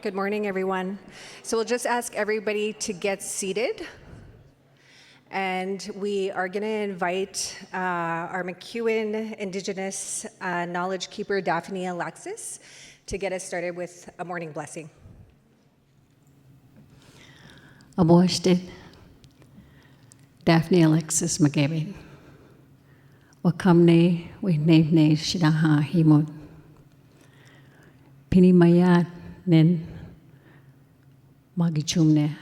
Good morning, everyone. So we'll just ask everybody to get seated. And we are going to invite our MacEwan Indigenous Knowledge Keeper, Daphne Alexis, to get us started with a morning blessing. Aboashted Daphne Alexis MacEwan. Wakamne Winevne Shidaha Himod. Pinimayat nen Magichumne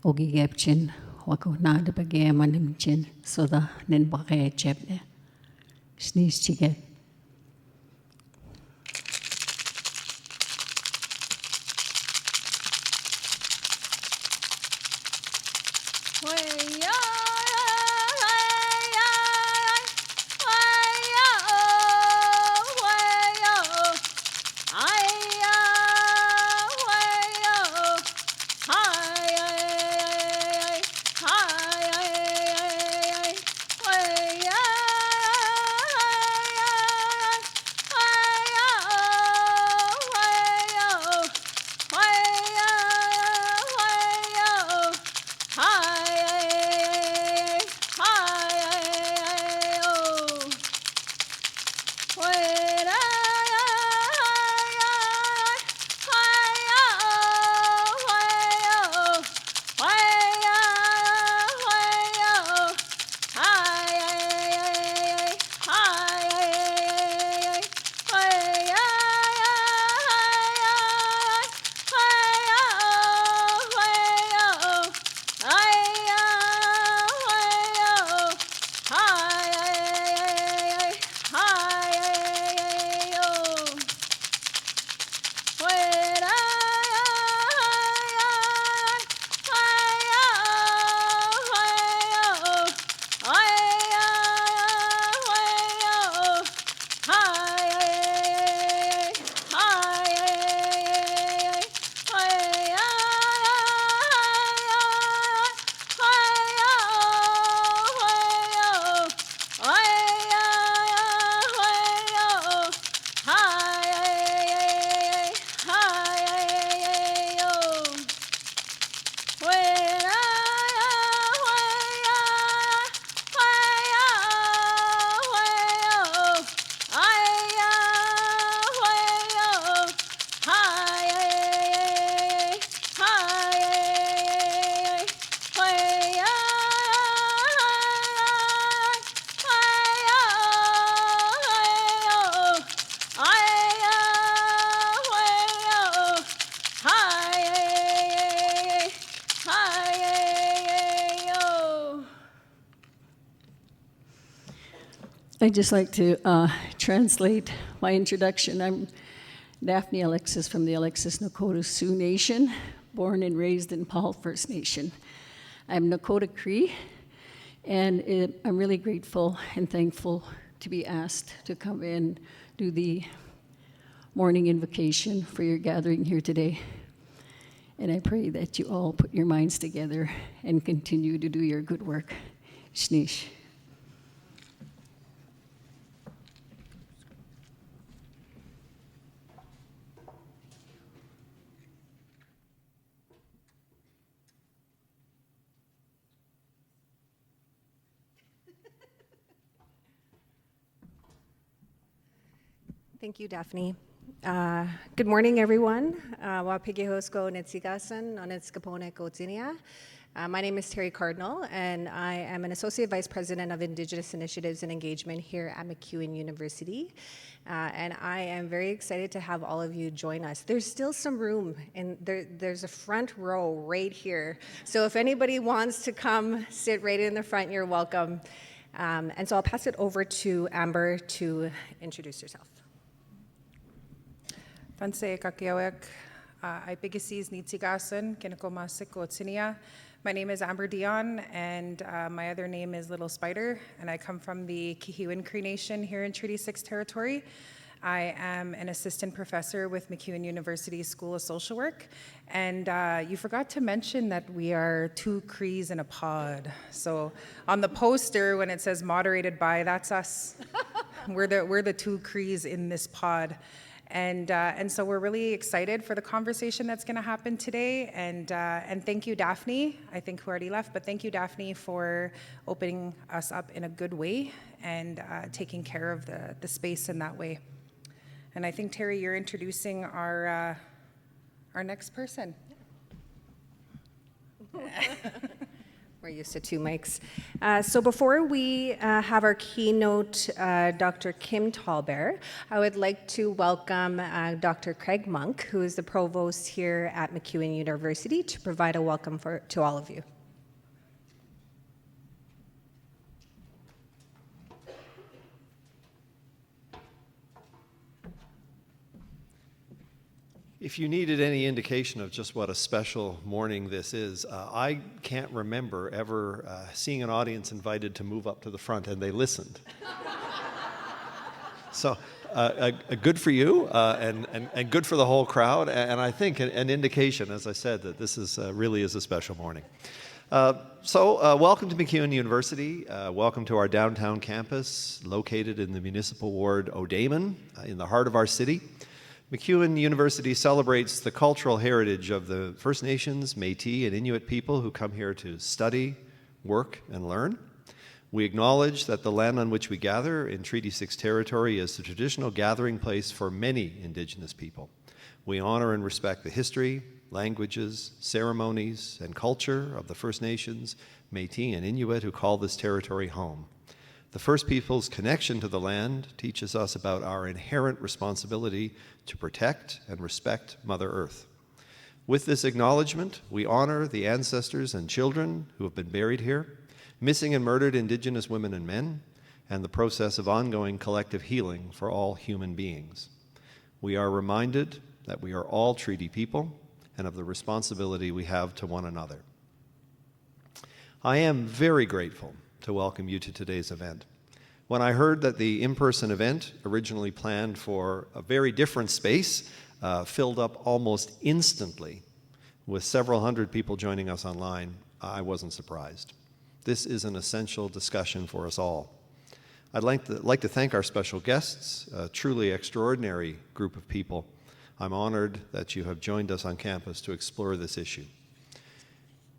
Ogi Gepchin Wakuna de Bagamanimchin Soda nen Bake Chepne. Sneeze Chiget. I'd just like to translate my introduction. I'm Daphne Alexis from the Alexis Nakota Sioux Nation, born and raised in Paul First Nation. I'm Nakota Cree, and I'm really grateful and thankful to be asked to come and do the morning invocation for your gathering here today. And I pray that you all put your minds together and continue to do your good work. Shnish. Thank you, Daphne. Good morning, everyone. Wapigehosko Netsigasan, Onetskapone Kotinia. My name is Terry Cardinal, and I am an Associate Vice President of Indigenous Initiatives and Engagement here at MacEwan University. And I am very excited to have all of you join us. There's still some room, and there's a front row right here. So if anybody wants to come sit right in the front, you're welcome. And so I'll pass it over to Amber to introduce herself. Fanse kakiawek, Ipigasis Nitsigasan, Kinakomasik Otsinia. My name is Amber Dion, and my other name is Little Spider, and I come from the Kihiwin Cree Nation here in Treaty 6 territory. I am an assistant professor with MacEwan University School of Social Work, and you forgot to mention that we are two Crees in a pod. So on the poster, when it says moderated by, that's us. We're the two Crees in this pod. And so we're really excited for the conversation that's going to happen today. And thank you, Daphne. I think who already left, but thank you, Daphne, for opening us up in a good way and taking care of the space in that way. And I think, Terry, you're introducing our next person. We're used to two mics. So before we have our keynote, Dr. Kim Tallbear, I would like to welcome Dr. Craig Monk, who is the provost here at MacEwan University, to provide a welcome to all of you. If you needed any indication of just what a special morning this is, I can't remember ever seeing an audience invited to move up to the front and they listened. So good for you and good for the whole crowd, and I think an indication, as I said, that this is really is a special morning. So welcome to MacEwan University. Welcome to our downtown campus located in the municipal ward O'Damon in the heart of our city. MacEwan University celebrates the cultural heritage of the First Nations, Métis, and Inuit people who come here to study, work, and learn. We acknowledge that the land on which we gather in Treaty 6 territory is the traditional gathering place for many Indigenous people. We honor and respect the history, languages, ceremonies, and culture of the First Nations, Métis, and Inuit who call this territory home. The First Peoples' connection to the land teaches us about our inherent responsibility to protect and respect Mother Earth. With this acknowledgement, we honor the ancestors and children who have been buried here, missing and murdered Indigenous women and men, and the process of ongoing collective healing for all human beings. We are reminded that we are all treaty people and of the responsibility we have to one another. I am very grateful to welcome you to today's event. When I heard that the in-person event, originally planned for a very different space, filled up almost instantly with several hundred people joining us online, I wasn't surprised. This is an essential discussion for us all. I'd like to thank our special guests, a truly extraordinary group of people. I'm honored that you have joined us on campus to explore this issue.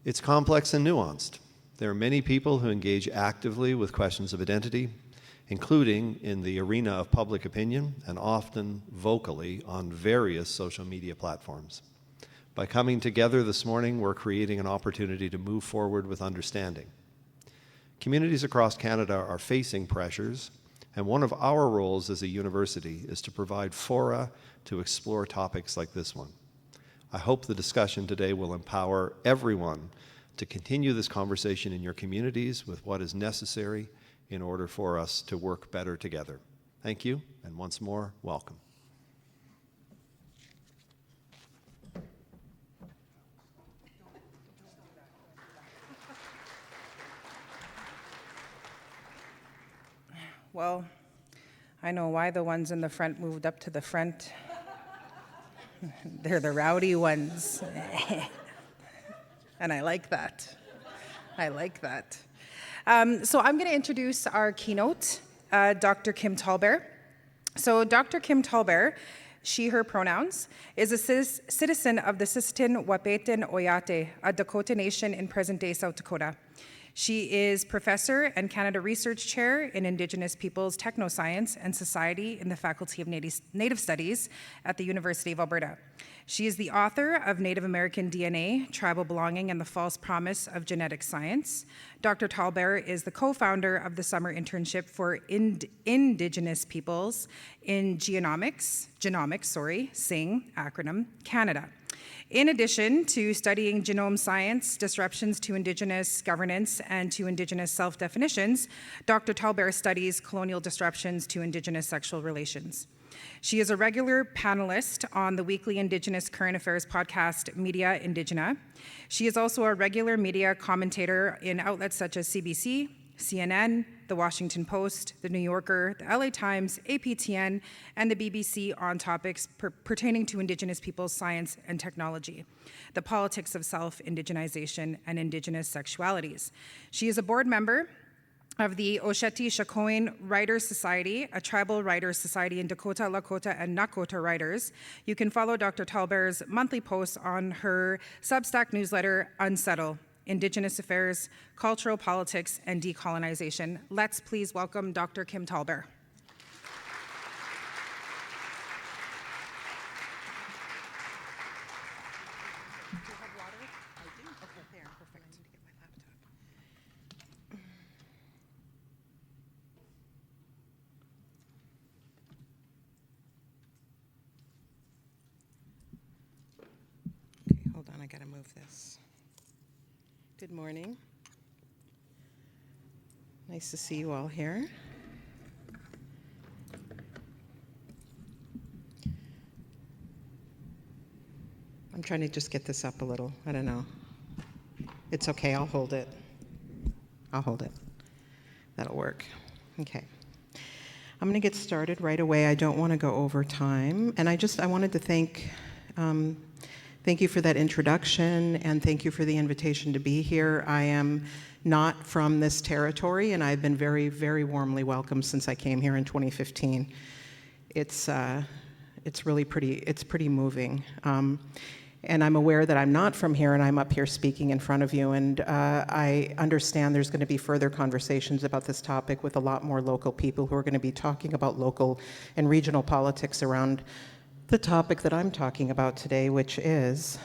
It's complex and nuanced. There are many people who engage actively with questions of identity, including in the arena of public opinion and often vocally on various social media platforms. By coming together this morning, we're creating an opportunity to move forward with understanding. Communities across Canada are facing pressures, and one of our roles as a university is to provide fora to explore topics like this one. I hope the discussion today will empower everyone to continue this conversation in your communities with what is necessary in order for us to work better together. Thank you, and once more, welcome. Well, I know why the ones in the front moved up to the front. They're the rowdy ones. And I like that. I like that. So I'm going to introduce our keynote, Dr. Kim Tallbear. So Dr. Kim Tallbear, she, her pronouns, is a citizen of the Sisseton Wahpeton Oyate, a Dakota Nation in present-day South Dakota. She is professor and Canada Research Chair in Indigenous Peoples Technoscience and Society in the Faculty of Native Studies at the University of Alberta. She is the author of Native American DNA, Tribal Belonging, and the False Promise of Genetic Science. Dr. Tallbear is the co-founder of the summer internship for Indigenous Peoples in Genomics, SING, acronym, Canada. In addition to studying genome science, disruptions to Indigenous governance, and to Indigenous self-definitions, Dr. Tallbear studies colonial disruptions to Indigenous sexual relations. She is a regular panelist on the weekly Indigenous current affairs podcast, Media Indigena. She is also a regular media commentator in outlets such as CBC, CNN, The Washington Post, The New Yorker, The LA Times, APTN, and the BBC on topics pertaining to Indigenous peoples' science and technology, the politics of self-indigenization, and Indigenous sexualities. She is a board member of the Oceti-Sakowin Writers Society, a tribal writers society in Dakota, Lakota, and Nakota writers. You can follow Dr. Talbert's monthly posts on her Substack newsletter, Unsettle, Indigenous Affairs, Cultural Politics, and Decolonization. Let's please welcome Dr. Kim Talbert. Hold on, I gotta move this. Good morning. Nice to see you all here. I'm trying to just get this up a little. I don't know. It's okay, I'll hold it. I'll hold it. That'll work. Okay. I'm gonna get started right away. I don't want to go over time. And I wanted to thank you for that introduction, and thank you for the invitation to be here. I am not from this territory, and I've been very, very warmly welcomed since I came here in 2015. It's really pretty moving. And I'm aware that I'm not from here, and I'm up here speaking in front of you, and I understand there's going to be further conversations about this topic with a lot more local people who are going to be talking about local and regional politics around the topic that I'm talking about today, which is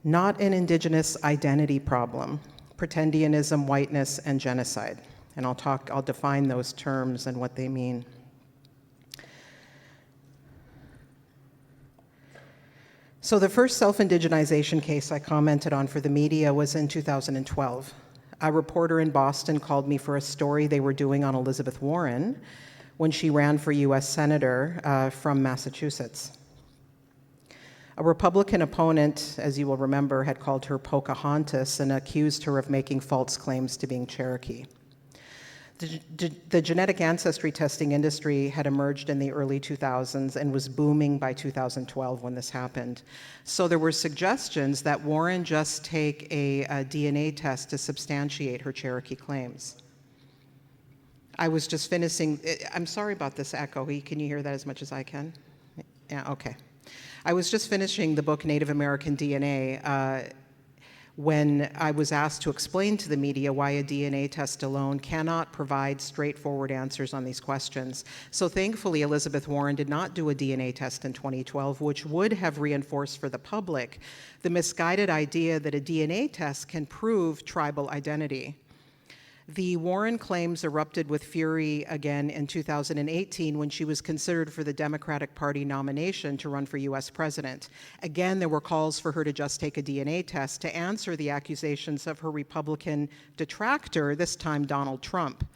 not an Indigenous identity problem, pretendianism, whiteness, and genocide. And I'll define those terms and what they mean. So the first self-indigenization case I commented on for the media was in 2012. A reporter in Boston called me for a story they were doing on Elizabeth Warren when she ran for U.S. Senator from Massachusetts. A Republican opponent, as you will remember, had called her Pocahontas and accused her of making false claims to being Cherokee. The genetic ancestry testing industry had emerged in the early 2000s and was booming by 2012 when this happened. So there were suggestions that Warren just take a DNA test to substantiate her Cherokee claims. I was just finishing, I'm sorry about this echo. Can you hear that as much as I can? Yeah, okay. I was just finishing the book Native American DNA when I was asked to explain to the media why a DNA test alone cannot provide straightforward answers on these questions. So thankfully, Elizabeth Warren did not do a DNA test in 2012, which would have reinforced for the public the misguided idea that a DNA test can prove tribal identity. The Warren claims erupted with fury again in 2018 when she was considered for the Democratic Party nomination to run for US president. Again, there were calls for her to just take a DNA test to answer the accusations of her Republican detractor, this time Donald Trump.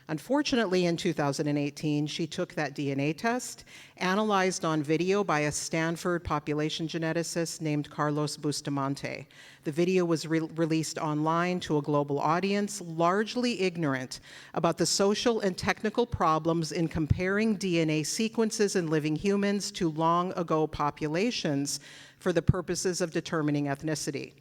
Unfortunately, in 2018, she took that DNA test, analyzed on video by a Stanford population geneticist named Carlos Bustamante. The video was released online to a global audience, largely ignorant about the social and technical problems in comparing DNA sequences in living humans to long ago populations for the purposes of determining ethnicity.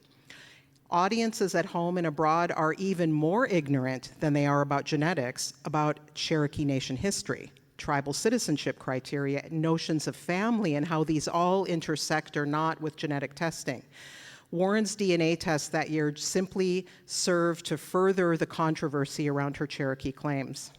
Audiences at home and abroad are even more ignorant than they are about genetics, about Cherokee Nation history, tribal citizenship criteria, notions of family, and how these all intersect or not with genetic testing. Warren's DNA test that year simply served to further the controversy around her Cherokee claims.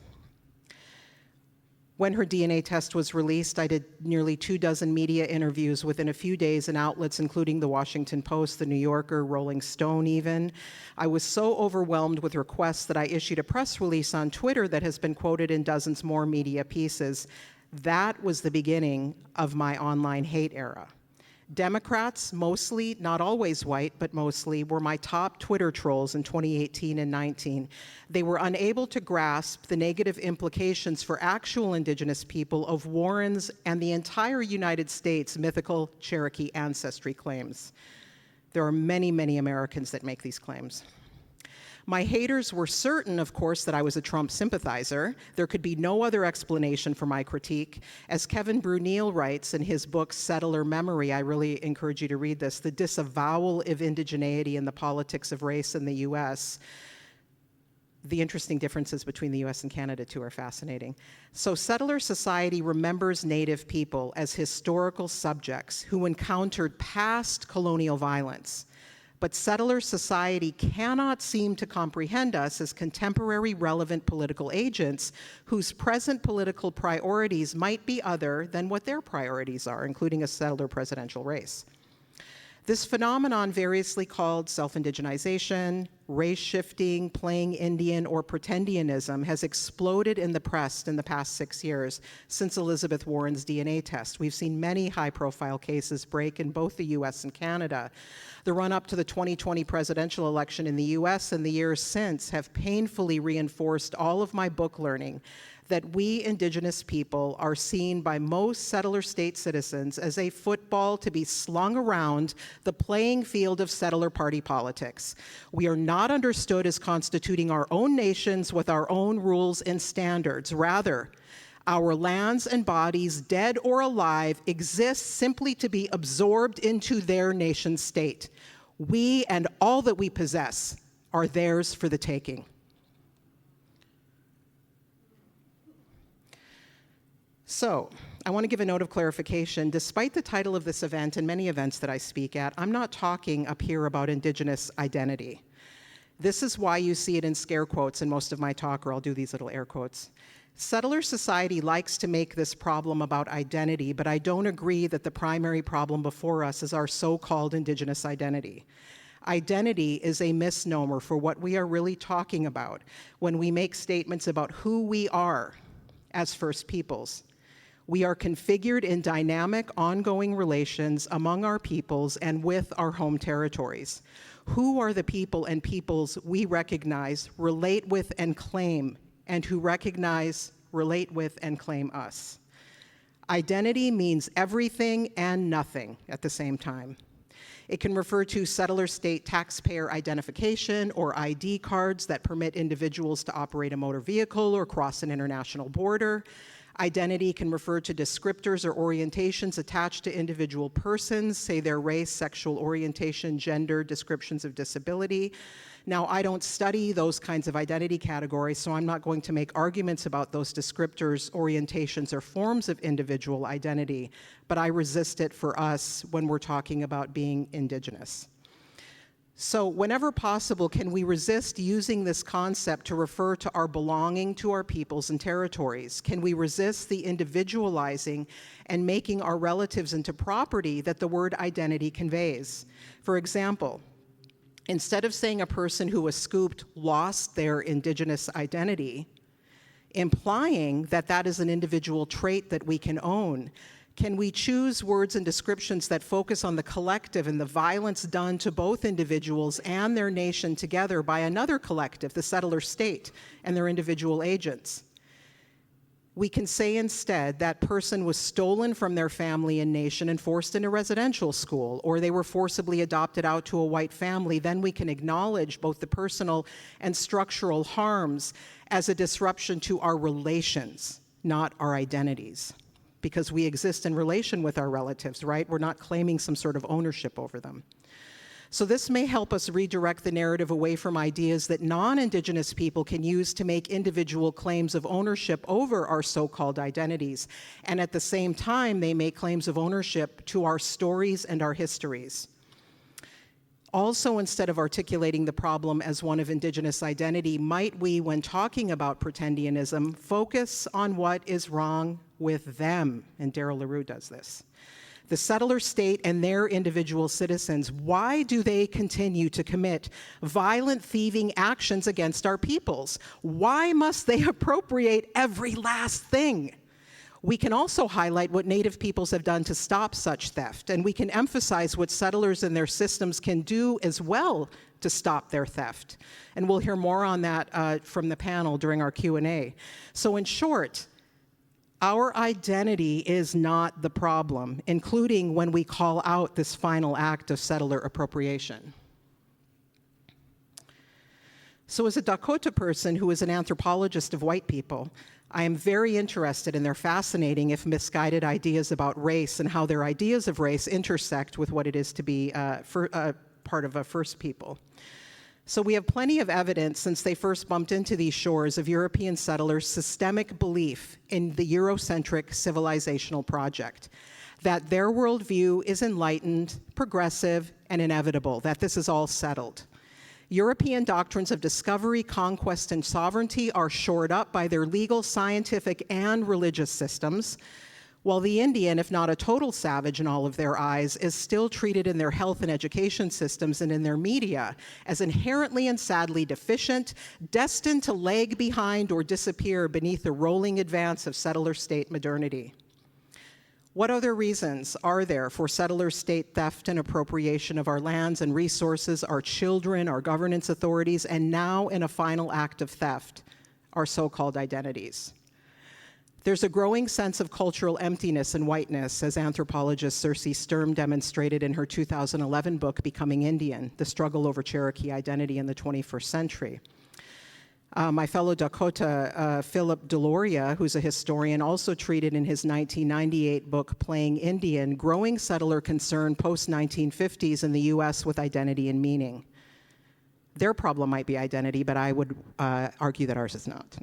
When her DNA test was released, I did nearly 24 media interviews within a few days in outlets including the Washington Post, the New Yorker, Rolling Stone even. I was so overwhelmed with requests that I issued a press release on Twitter that has been quoted in dozens more media pieces. That was the beginning of my online hate era. Democrats, mostly, not always white, but mostly, were my top Twitter trolls in 2018 and 19. They were unable to grasp the negative implications for actual Indigenous people of Warren's and the entire United States' mythical Cherokee ancestry claims. There are many, many Americans that make these claims. My haters were certain, of course, that I was a Trump sympathizer. There could be no other explanation for my critique. As Kevin Brunel writes in his book, Settler Memory, I really encourage you to read this, The Disavowal of Indigeneity and the Politics of Race in the US. The interesting differences between the US and Canada, too, are fascinating. So settler society remembers Native people as historical subjects who encountered past colonial violence. But settler society cannot seem to comprehend us as contemporary relevant political agents whose present political priorities might be other than what their priorities are, including a settler presidential race. This phenomenon, variously called self-indigenization, race shifting, playing Indian, or pretendianism, has exploded in the press in the past 6 years since Elizabeth Warren's DNA test. We've seen many high-profile cases break in both the US and Canada. The run-up to the 2020 presidential election in the US and the years since have painfully reinforced all of my book learning that we Indigenous people are seen by most settler state citizens as a football to be slung around the playing field of settler party politics. We are not understood as constituting our own nations with our own rules and standards. Rather, our lands and bodies, dead or alive, exist simply to be absorbed into their nation state. We and all that we possess are theirs for the taking. So, I want to give a note of clarification. Despite the title of this event and many events that I speak at, I'm not talking up here about Indigenous identity. This is why you see it in scare quotes in most of my talk, or I'll do these little air quotes. Settler society likes to make this problem about identity, but I don't agree that the primary problem before us is our so-called Indigenous identity. Identity is a misnomer for what we are really talking about when we make statements about who we are as First Peoples. We are configured in dynamic, ongoing relations among our peoples and with our home territories. Who are the people and peoples we recognize, relate with, and claim, and who recognize, relate with, and claim us? Identity means everything and nothing at the same time. It can refer to settler state taxpayer identification or ID cards that permit individuals to operate a motor vehicle or cross an international border. Identity can refer to descriptors or orientations attached to individual persons, say their race, sexual orientation, gender, descriptions of disability. Now, I don't study those kinds of identity categories, so I'm not going to make arguments about those descriptors, orientations, or forms of individual identity, but I resist it for us when we're talking about being Indigenous. So whenever possible, can we resist using this concept to refer to our belonging to our peoples and territories? Can we resist the individualizing and making our relatives into property that the word identity conveys? For example, instead of saying a person who was scooped lost their Indigenous identity, implying that that is an individual trait that we can own, can we choose words and descriptions that focus on the collective and the violence done to both individuals and their nation together by another collective, the settler state, and their individual agents? We can say instead that person was stolen from their family and nation and forced into residential school, or they were forcibly adopted out to a white family. Then we can acknowledge both the personal and structural harms as a disruption to our relations, not our identities. Because we exist in relation with our relatives, right? We're not claiming some sort of ownership over them. So this may help us redirect the narrative away from ideas that non-Indigenous people can use to make individual claims of ownership over our so-called identities. And at the same time, they make claims of ownership to our stories and our histories. Also, instead of articulating the problem as one of Indigenous identity, might we, when talking about pretendianism, focus on what is wrong with them? And Daryl LaRue does this. The settler state and their individual citizens, why do they continue to commit violent thieving actions against our peoples? Why must they appropriate every last thing? We can also highlight what Native peoples have done to stop such theft, and we can emphasize what settlers and their systems can do as well to stop their theft. And we'll hear more on that from the panel during our Q&A. So in short, our identity is not the problem, including when we call out this final act of settler appropriation. So as a Dakota person who is an anthropologist of white people, I am very interested in their fascinating, if misguided, ideas about race and how their ideas of race intersect with what it is to be part of a First People. So we have plenty of evidence since they first bumped into these shores of European settlers' systemic belief in the Eurocentric civilizational project, that their worldview is enlightened, progressive, and inevitable, that this is all settled. European doctrines of discovery, conquest, and sovereignty are shored up by their legal, scientific, and religious systems, while the Indian, if not a total savage in all of their eyes, is still treated in their health and education systems and in their media as inherently and sadly deficient, destined to lag behind or disappear beneath the rolling advance of settler state modernity. What other reasons are there for settler state theft and appropriation of our lands and resources, our children, our governance authorities, and now, in a final act of theft, our so-called identities? There's a growing sense of cultural emptiness and whiteness, as anthropologist Circe Sturm demonstrated in her 2011 book, Becoming Indian: The Struggle Over Cherokee Identity in the 21st Century. My fellow Dakota, Philip Deloria, who's a historian, also treated in his 1998 book, Playing Indian, growing settler concern post-1950s in the US with identity and meaning. Their problem might be identity, but I would argue that ours is not.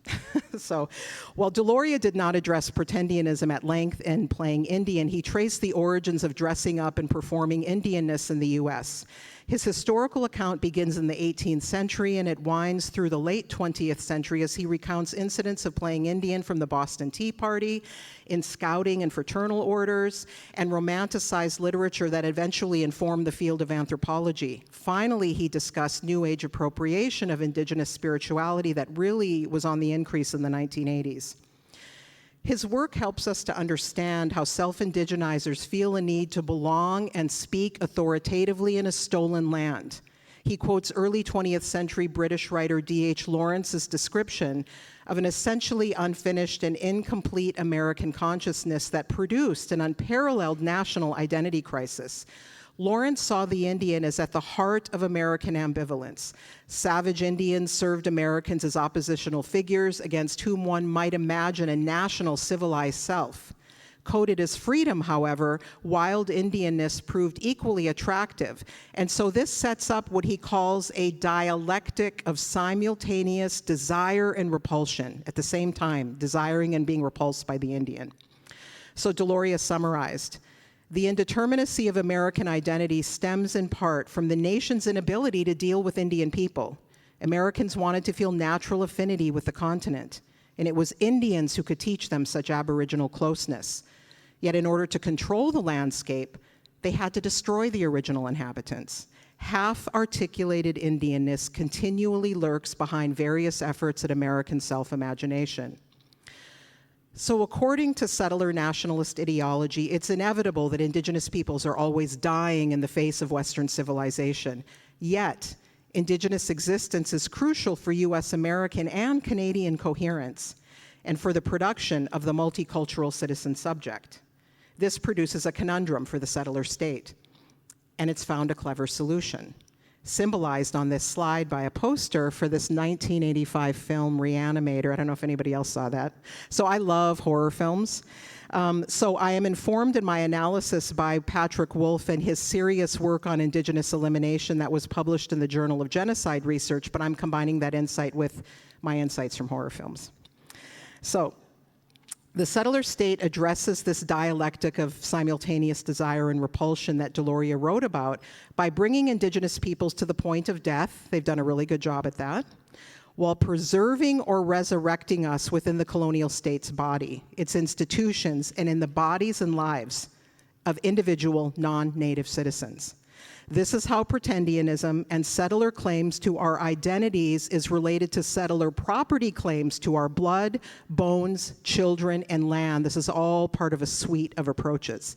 So while Deloria did not address pretendianism at length in Playing Indian, he traced the origins of dressing up and performing Indianness in the US. His historical account begins in the 18th century and it winds through the late 20th century as he recounts incidents of playing Indian from the Boston Tea Party, in scouting and fraternal orders, and romanticized literature that eventually informed the field of anthropology. Finally, he discussed New Age appropriation of indigenous spirituality that really was on the increase in the 1980s. His work helps us to understand how self-indigenizers feel a need to belong and speak authoritatively in a stolen land. He quotes early 20th century British writer D.H. Lawrence's description of an essentially unfinished and incomplete American consciousness that produced an unparalleled national identity crisis. Lawrence saw the Indian as at the heart of American ambivalence. Savage Indians served Americans as oppositional figures against whom one might imagine a national civilized self. Coded as freedom, however, wild Indianness proved equally attractive. And so this sets up what he calls a dialectic of simultaneous desire and repulsion at the same time, desiring and being repulsed by the Indian. So Deloria summarized, the indeterminacy of American identity stems in part from the nation's inability to deal with Indian people. Americans wanted to feel natural affinity with the continent, and it was Indians who could teach them such aboriginal closeness. Yet in order to control the landscape, they had to destroy the original inhabitants. Half-articulated Indianness continually lurks behind various efforts at American self-imagination. So according to settler nationalist ideology, it's inevitable that indigenous peoples are always dying in the face of Western civilization. Yet, indigenous existence is crucial for US American and Canadian coherence and for the production of the multicultural citizen subject. This produces a conundrum for the settler state, and it's found a clever solution, symbolized on this slide by a poster for this 1985 film Reanimator. I don't know if anybody else saw that. So I love horror films. So I am informed in my analysis by Patrick Wolf and his serious work on indigenous elimination that was published in the Journal of Genocide Research, but I'm combining that insight with my insights from horror films. So the settler state addresses this dialectic of simultaneous desire and repulsion that Deloria wrote about by bringing indigenous peoples to the point of death. They've done a really good job at that, while preserving or resurrecting us within the colonial state's body, its institutions, and in the bodies and lives of individual non-native citizens. This is how pretendianism and settler claims to our identities is related to settler property claims to our blood, bones, children, and land. This is all part of a suite of approaches.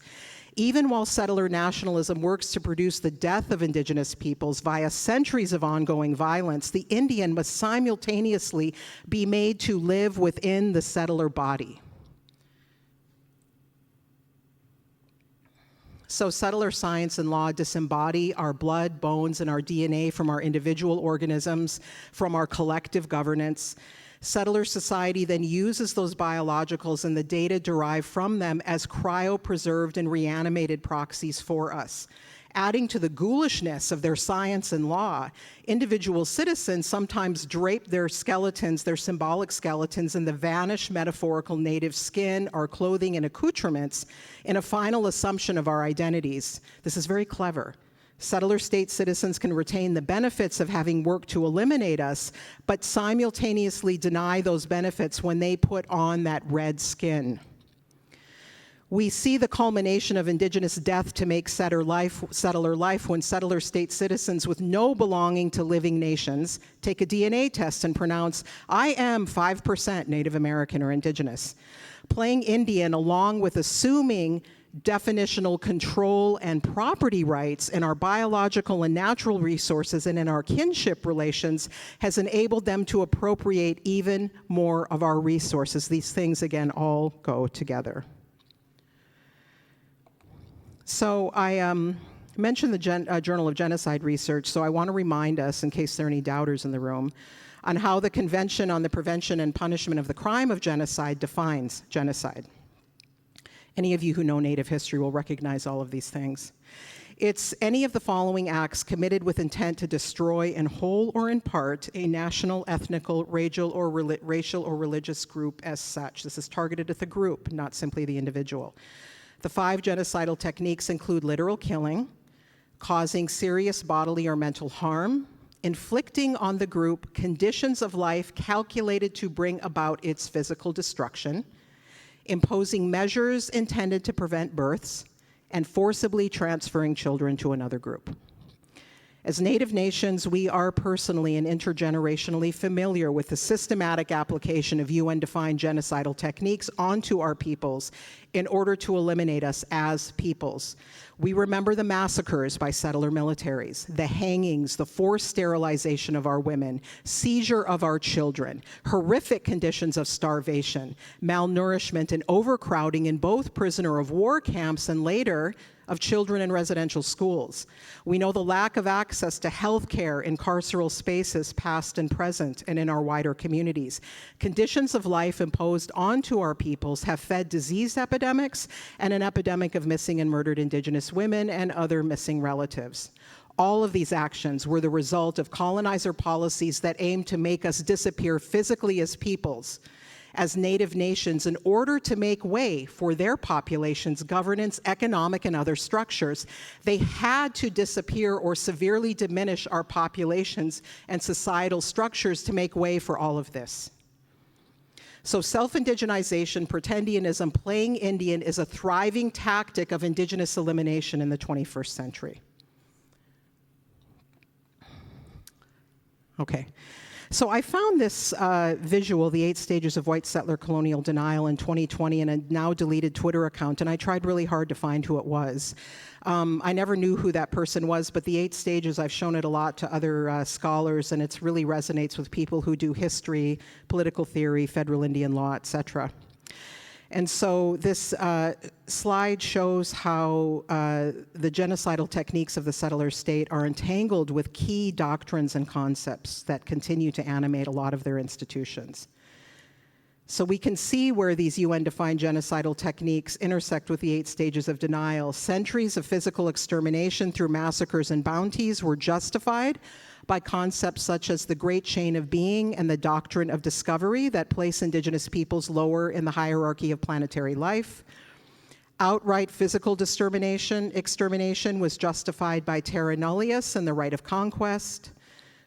Even while settler nationalism works to produce the death of indigenous peoples via centuries of ongoing violence, the Indian must simultaneously be made to live within the settler body. So settler science and law disembody our blood, bones, and our DNA from our individual organisms, from our collective governance. Settler society then uses those biologicals and the data derived from them as cryopreserved and reanimated proxies for us. Adding to the ghoulishness of their science and law, individual citizens sometimes drape their skeletons, their symbolic skeletons, in the vanished metaphorical native skin, our clothing and accoutrements, in a final assumption of our identities. This is very clever. Settler state citizens can retain the benefits of having worked to eliminate us, but simultaneously deny those benefits when they put on that red skin. We see the culmination of indigenous death to make settler life when settler state citizens with no belonging to living nations take a DNA test and pronounce, "I am 5% Native American or indigenous." Playing Indian along with assuming definitional control and property rights in our biological and natural resources and in our kinship relations has enabled them to appropriate even more of our resources. These things, again, all go together. So I mentioned the Journal of Genocide Research, so I want to remind us, in case there are any doubters in the room, on how the Convention on the Prevention and Punishment of the Crime of Genocide defines genocide. Any of you who know Native history will recognize all of these things. It's any of the following acts committed with intent to destroy in whole or in part a national, ethnical, racial, or religious group as such. This is targeted at the group, not simply the individual. The 5 genocidal techniques include literal killing, causing serious bodily or mental harm, inflicting on the group conditions of life calculated to bring about its physical destruction, imposing measures intended to prevent births, and forcibly transferring children to another group. As Native nations, we are personally and intergenerationally familiar with the systematic application of UN-defined genocidal techniques onto our peoples in order to eliminate us as peoples. We remember the massacres by settler militaries, the hangings, the forced sterilization of our women, seizure of our children, horrific conditions of starvation, malnourishment, and overcrowding in both prisoner of war camps and later of children in residential schools. We know the lack of access to health care in carceral spaces, past and present, and in our wider communities. Conditions of life imposed onto our peoples have fed disease epidemics and an epidemic of missing and murdered Indigenous women and other missing relatives. All of these actions were the result of colonizer policies that aimed to make us disappear physically as peoples, as Native nations, in order to make way for their populations' governance, economic, and other structures. They had to disappear or severely diminish our populations and societal structures to make way for all of this. So self-indigenization, pretendianism, playing Indian is a thriving tactic of Indigenous elimination in the 21st century. Okay. So I found this visual, the 8 stages of white settler colonial denial, in 2020 in a now deleted Twitter account, and I tried really hard to find who it was. I never knew who that person was, but the 8 stages, I've shown it a lot to other scholars, and it really resonates with people who do history, political theory, federal Indian law, etc. And so this slide shows how the genocidal techniques of the settler state are entangled with key doctrines and concepts that continue to animate a lot of their institutions. So we can see where these UN-defined genocidal techniques intersect with the 8 stages of denial. Centuries of physical extermination through massacres and bounties were justified by concepts such as the Great Chain of Being and the doctrine of discovery that place Indigenous peoples lower in the hierarchy of planetary life. Outright physical extermination was justified by terra nullius and the right of conquest.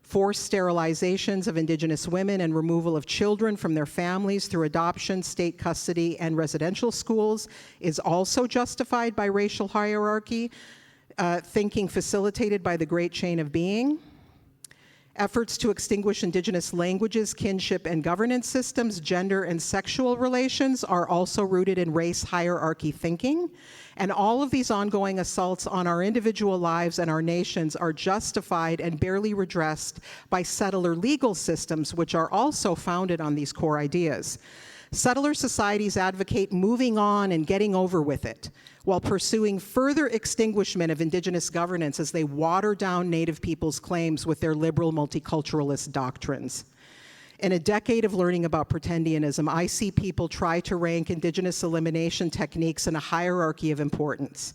Forced sterilizations of Indigenous women and removal of children from their families through adoption, state custody, and residential schools is also justified by racial hierarchy, thinking facilitated by the Great Chain of Being. Efforts to extinguish Indigenous languages, kinship, and governance systems, gender and sexual relations are also rooted in race hierarchy thinking. And all of these ongoing assaults on our individual lives and our nations are justified and barely redressed by settler legal systems, which are also founded on these core ideas. Settler societies advocate moving on and getting over with it, while pursuing further extinguishment of Indigenous governance as they water down Native peoples' claims with their liberal multiculturalist doctrines. In a decade of learning about pretendianism, I see people try to rank Indigenous elimination techniques in a hierarchy of importance.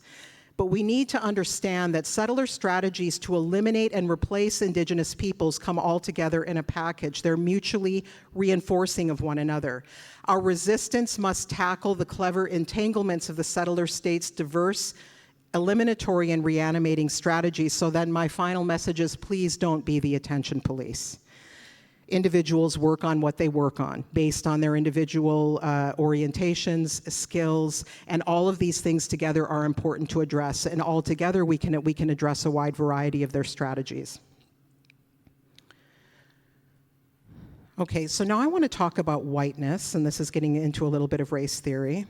but we need to understand that settler strategies to eliminate and replace Indigenous peoples come all together in a package. They're mutually reinforcing of one another. Our resistance must tackle the clever entanglements of the settler states' diverse, eliminatory, and reanimating strategies. So then my final message is, please don't be the attention police. Individuals work on what they work on based on their individual orientations, skills, and all of these things together are important to address. And all together we can address a wide variety of their strategies. Okay, so now I want to talk about whiteness, and this is getting into a little bit of race theory,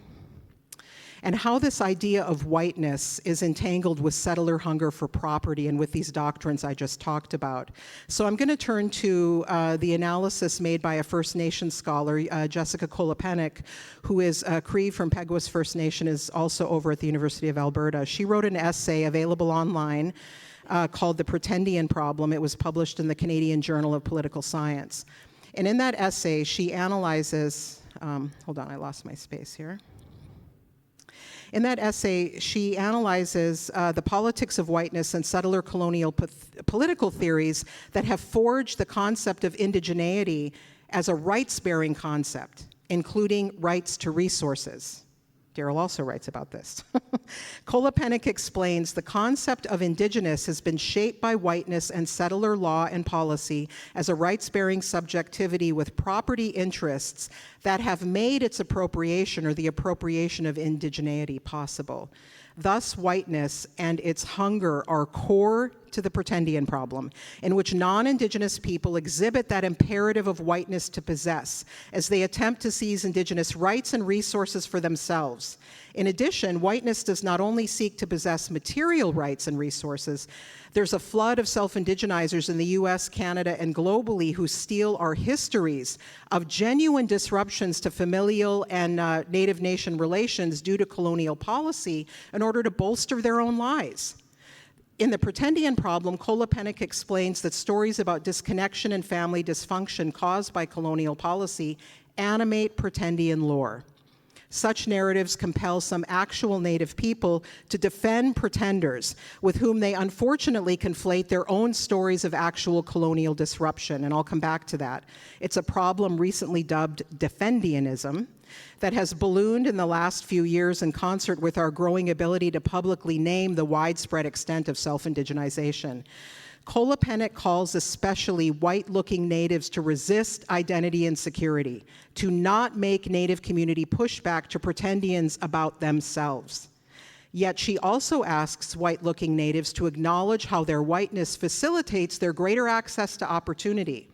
and how this idea of whiteness is entangled with settler hunger for property and with these doctrines I just talked about. So I'm going to turn to the analysis made by a First Nation scholar, Jessica Kolopenik, who is Cree from Peguis First Nation, is also over at the University of Alberta. She wrote an essay available online called The Pretendian Problem. It was published in the Canadian Journal of Political Science. And in that essay, she analyzes, hold on, I lost my space here. In that essay, she analyzes the politics of whiteness and settler colonial political theories that have forged the concept of indigeneity as a rights-bearing concept, including rights to resources. Daryl also writes about this. Kolopenik explains the concept of indigenous has been shaped by whiteness and settler law and policy as a rights-bearing subjectivity with property interests that have made its appropriation or the appropriation of indigeneity possible. Thus, whiteness and its hunger are core to the Pretendian problem, in which non-Indigenous people exhibit that imperative of whiteness to possess, as they attempt to seize Indigenous rights and resources for themselves. In addition, whiteness does not only seek to possess material rights and resources, there's a flood of self-indigenizers in the US, Canada, and globally who steal our histories of genuine disruptions to familial and Native nation relations due to colonial policy in order to bolster their own lies. In The Pretendian Problem, Kolopenik explains that stories about disconnection and family dysfunction caused by colonial policy animate Pretendian lore. Such narratives compel some actual Native people to defend pretenders with whom they unfortunately conflate their own stories of actual colonial disruption, and I'll come back to that. It's a problem recently dubbed Defendianism that has ballooned in the last few years in concert with our growing ability to publicly name the widespread extent of self-indigenization. Kolopenik calls especially white-looking natives to resist identity insecurity, to not make Native community pushback to Pretendians about themselves. Yet she also asks white-looking natives to acknowledge how their whiteness facilitates their greater access to opportunity.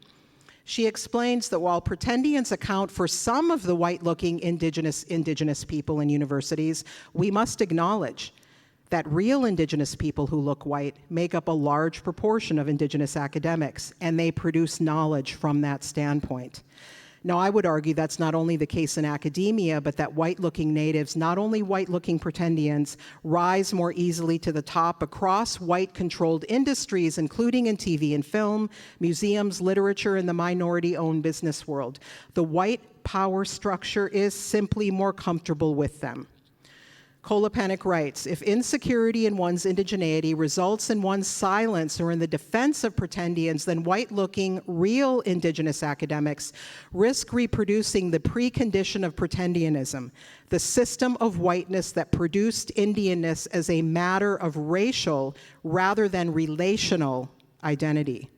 She explains that while Pretendians account for some of the white-looking indigenous people in universities, we must acknowledge that real Indigenous people who look white make up a large proportion of Indigenous academics, and they produce knowledge from that standpoint. Now, I would argue that's not only the case in academia, but that white-looking natives, not only white-looking Pretendians, rise more easily to the top across white-controlled industries, including in TV and film, museums, literature, and the minority-owned business world. The white power structure is simply more comfortable with them. Kolopenik writes, if insecurity in one's indigeneity results in one's silence or in the defense of Pretendians, then white-looking, real Indigenous academics risk reproducing the precondition of Pretendianism, the system of whiteness that produced Indianness as a matter of racial rather than relational identity.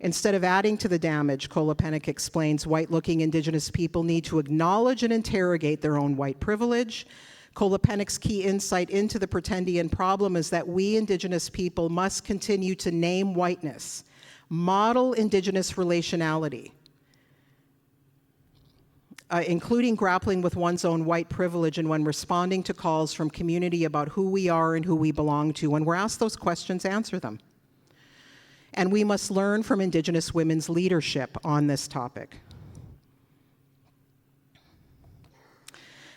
Instead of adding to the damage, Kolopenik explains, white-looking Indigenous people need to acknowledge and interrogate their own white privilege. Kolopenik's key insight into the Pretendian problem is that we Indigenous people must continue to name whiteness, model Indigenous relationality, including grappling with one's own white privilege and when responding to calls from community about who we are and who we belong to. When we're asked those questions, answer them. And we must learn from Indigenous women's leadership on this topic.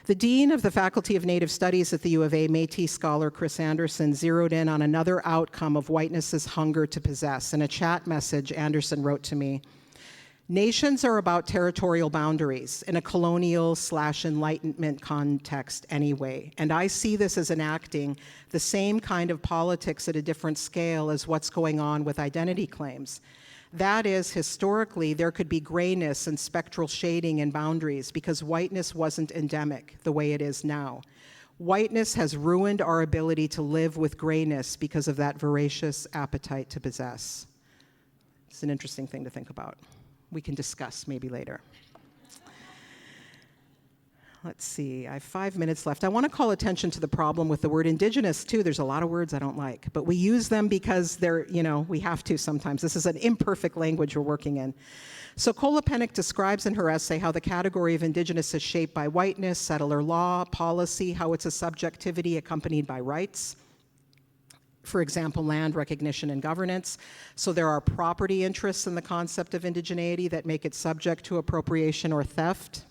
The Dean of the Faculty of Native Studies at the U of A, Métis scholar Chris Anderson, zeroed in on another outcome of whiteness's hunger to possess. In a chat message, Anderson wrote to me, Nations are about territorial boundaries in a colonial/Enlightenment context anyway, and I see this as enacting the same kind of politics at a different scale as what's going on with identity claims. That is, historically, there could be grayness and spectral shading in boundaries because whiteness wasn't endemic the way it is now. Whiteness has ruined our ability to live with grayness because of that voracious appetite to possess. It's an interesting thing to think about. We can discuss maybe later. Let's see, I have 5 minutes left. I want to call attention to the problem with the word indigenous too. There's a lot of words I don't like, but we use them because they're, we have to sometimes. This is an imperfect language we're working in. So Kola Pennock describes in her essay how the category of indigenous is shaped by whiteness, settler law, policy, how it's a subjectivity accompanied by rights. For example, land recognition and governance. So there are property interests in the concept of indigeneity that make it subject to appropriation or theft.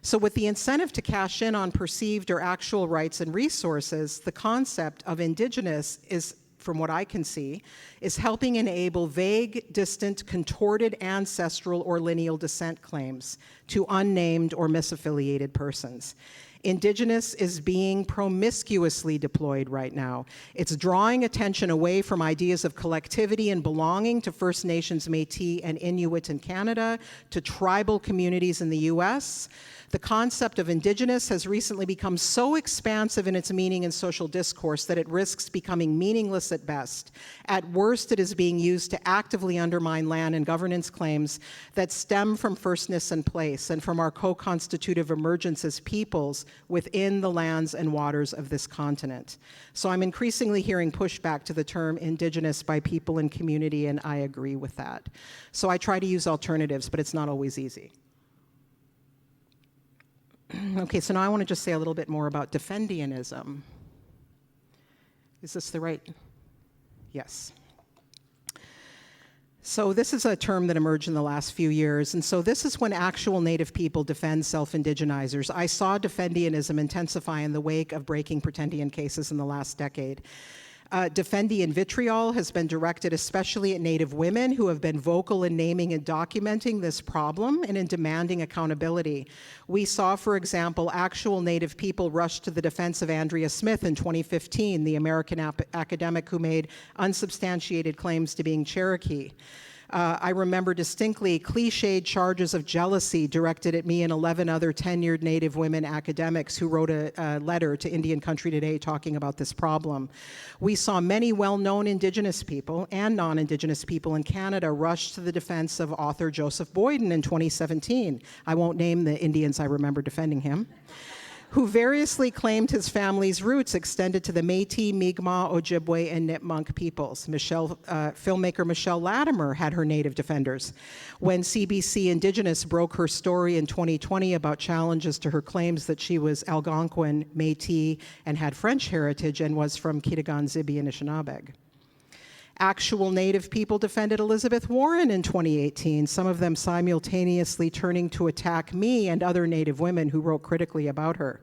So with the incentive to cash in on perceived or actual rights and resources, the concept of indigenous is, from what I can see, is helping enable vague, distant, contorted ancestral or lineal descent claims to unnamed or misaffiliated persons. Indigenous is being promiscuously deployed right now. It's drawing attention away from ideas of collectivity and belonging to First Nations, Métis, and Inuit in Canada, to tribal communities in the US. The concept of indigenous has recently become so expansive in its meaning in social discourse that it risks becoming meaningless at best. At worst, it is being used to actively undermine land and governance claims that stem from firstness and place and from our co-constitutive emergence as peoples within the lands and waters of this continent. So I'm increasingly hearing pushback to the term indigenous by people in community, and I agree with that. So I try to use alternatives, but it's not always easy. Okay, so now I want to just say a little bit more about Defendianism. Is this the right? Yes. So this is a term that emerged in the last few years, and so this is when actual Native people defend self-indigenizers. I saw Defendianism intensify in the wake of breaking pretendian cases in the last decade. Defendian vitriol has been directed especially at Native women who have been vocal in naming and documenting this problem and in demanding accountability. We saw, for example, actual Native people rush to the defense of Andrea Smith in 2015, the American academic who made unsubstantiated claims to being Cherokee. I remember distinctly cliched charges of jealousy directed at me and 11 other tenured Native women academics who wrote a letter to Indian Country Today talking about this problem. We saw many well-known Indigenous people and non-Indigenous people in Canada rush to the defense of author Joseph Boyden in 2017. I won't name the Indians I remember defending him, who variously claimed his family's roots extended to the Métis, Mi'kmaq, Ojibwe, and Nipmuc peoples. Filmmaker Michelle Latimer had her Native defenders. When CBC Indigenous broke her story in 2020 about challenges to her claims that she was Algonquin, Métis, and had French heritage and was from Kitigan, Zibi, and Anishinaabe. Actual Native people defended Elizabeth Warren in 2018, some of them simultaneously turning to attack me and other Native women who wrote critically about her.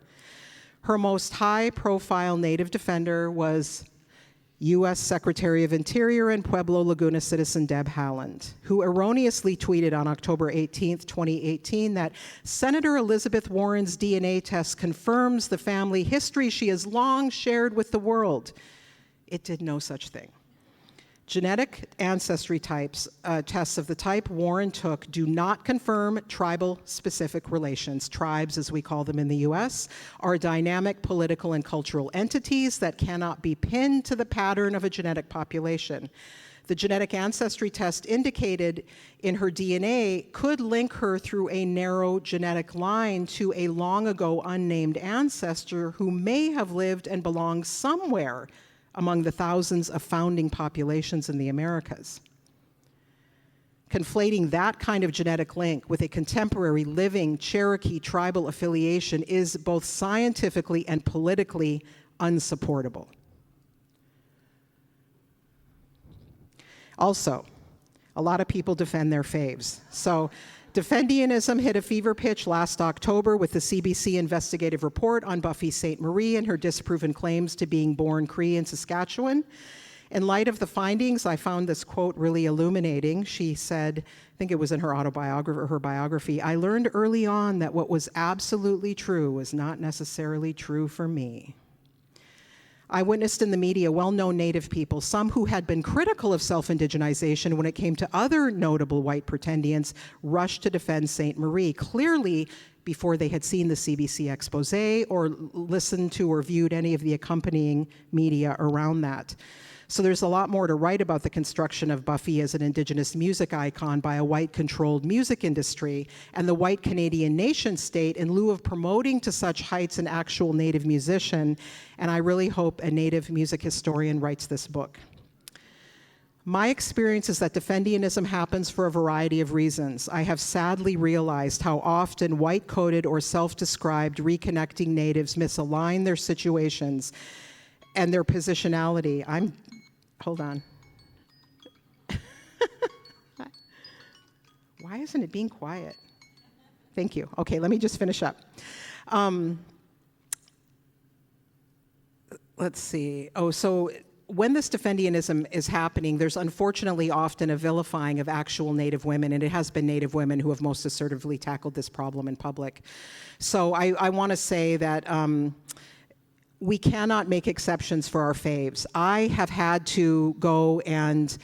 Her most high-profile Native defender was U.S. Secretary of Interior and Pueblo Laguna citizen Deb Haaland, who erroneously tweeted on October 18, 2018, that Senator Elizabeth Warren's DNA test confirms the family history she has long shared with the world. It did no such thing. Genetic ancestry tests of the type Warren took do not confirm tribal-specific relations. Tribes, as we call them in the US, are dynamic political and cultural entities that cannot be pinned to the pattern of a genetic population. The genetic ancestry test indicated in her DNA could link her through a narrow genetic line to a long ago unnamed ancestor who may have lived and belonged somewhere among the thousands of founding populations in the Americas. Conflating that kind of genetic link with a contemporary living Cherokee tribal affiliation is both scientifically and politically unsupportable. Also, a lot of people defend their faves. So Defendianism hit a fever pitch last October with the CBC investigative report on Buffy St. Marie and her disproven claims to being born Cree in Saskatchewan. In light of the findings, I found this quote really illuminating. She said, I think it was in her autobiography or her biography, "I learned early on that what was absolutely true was not necessarily true for me." I witnessed in the media well-known Native people, some who had been critical of self-indigenization when it came to other notable white pretendians, rush to defend Ste. Marie, clearly before they had seen the CBC expose or listened to or viewed any of the accompanying media around that. So there's a lot more to write about the construction of Buffy as an Indigenous music icon by a white-controlled music industry and the white Canadian nation state in lieu of promoting to such heights an actual Native musician, and I really hope a Native music historian writes this book. My experience is that defendianism happens for a variety of reasons. I have sadly realized how often white-coded or self-described reconnecting Natives misalign their situations and their positionality. Hold on. Why isn't it being quiet? Thank you. Okay, let me just finish up. Let's see. So when this defendianism is happening, there's unfortunately often a vilifying of actual Native women, and it has been Native women who have most assertively tackled this problem in public. So I want to say that we cannot make exceptions for our faves. I have had to go and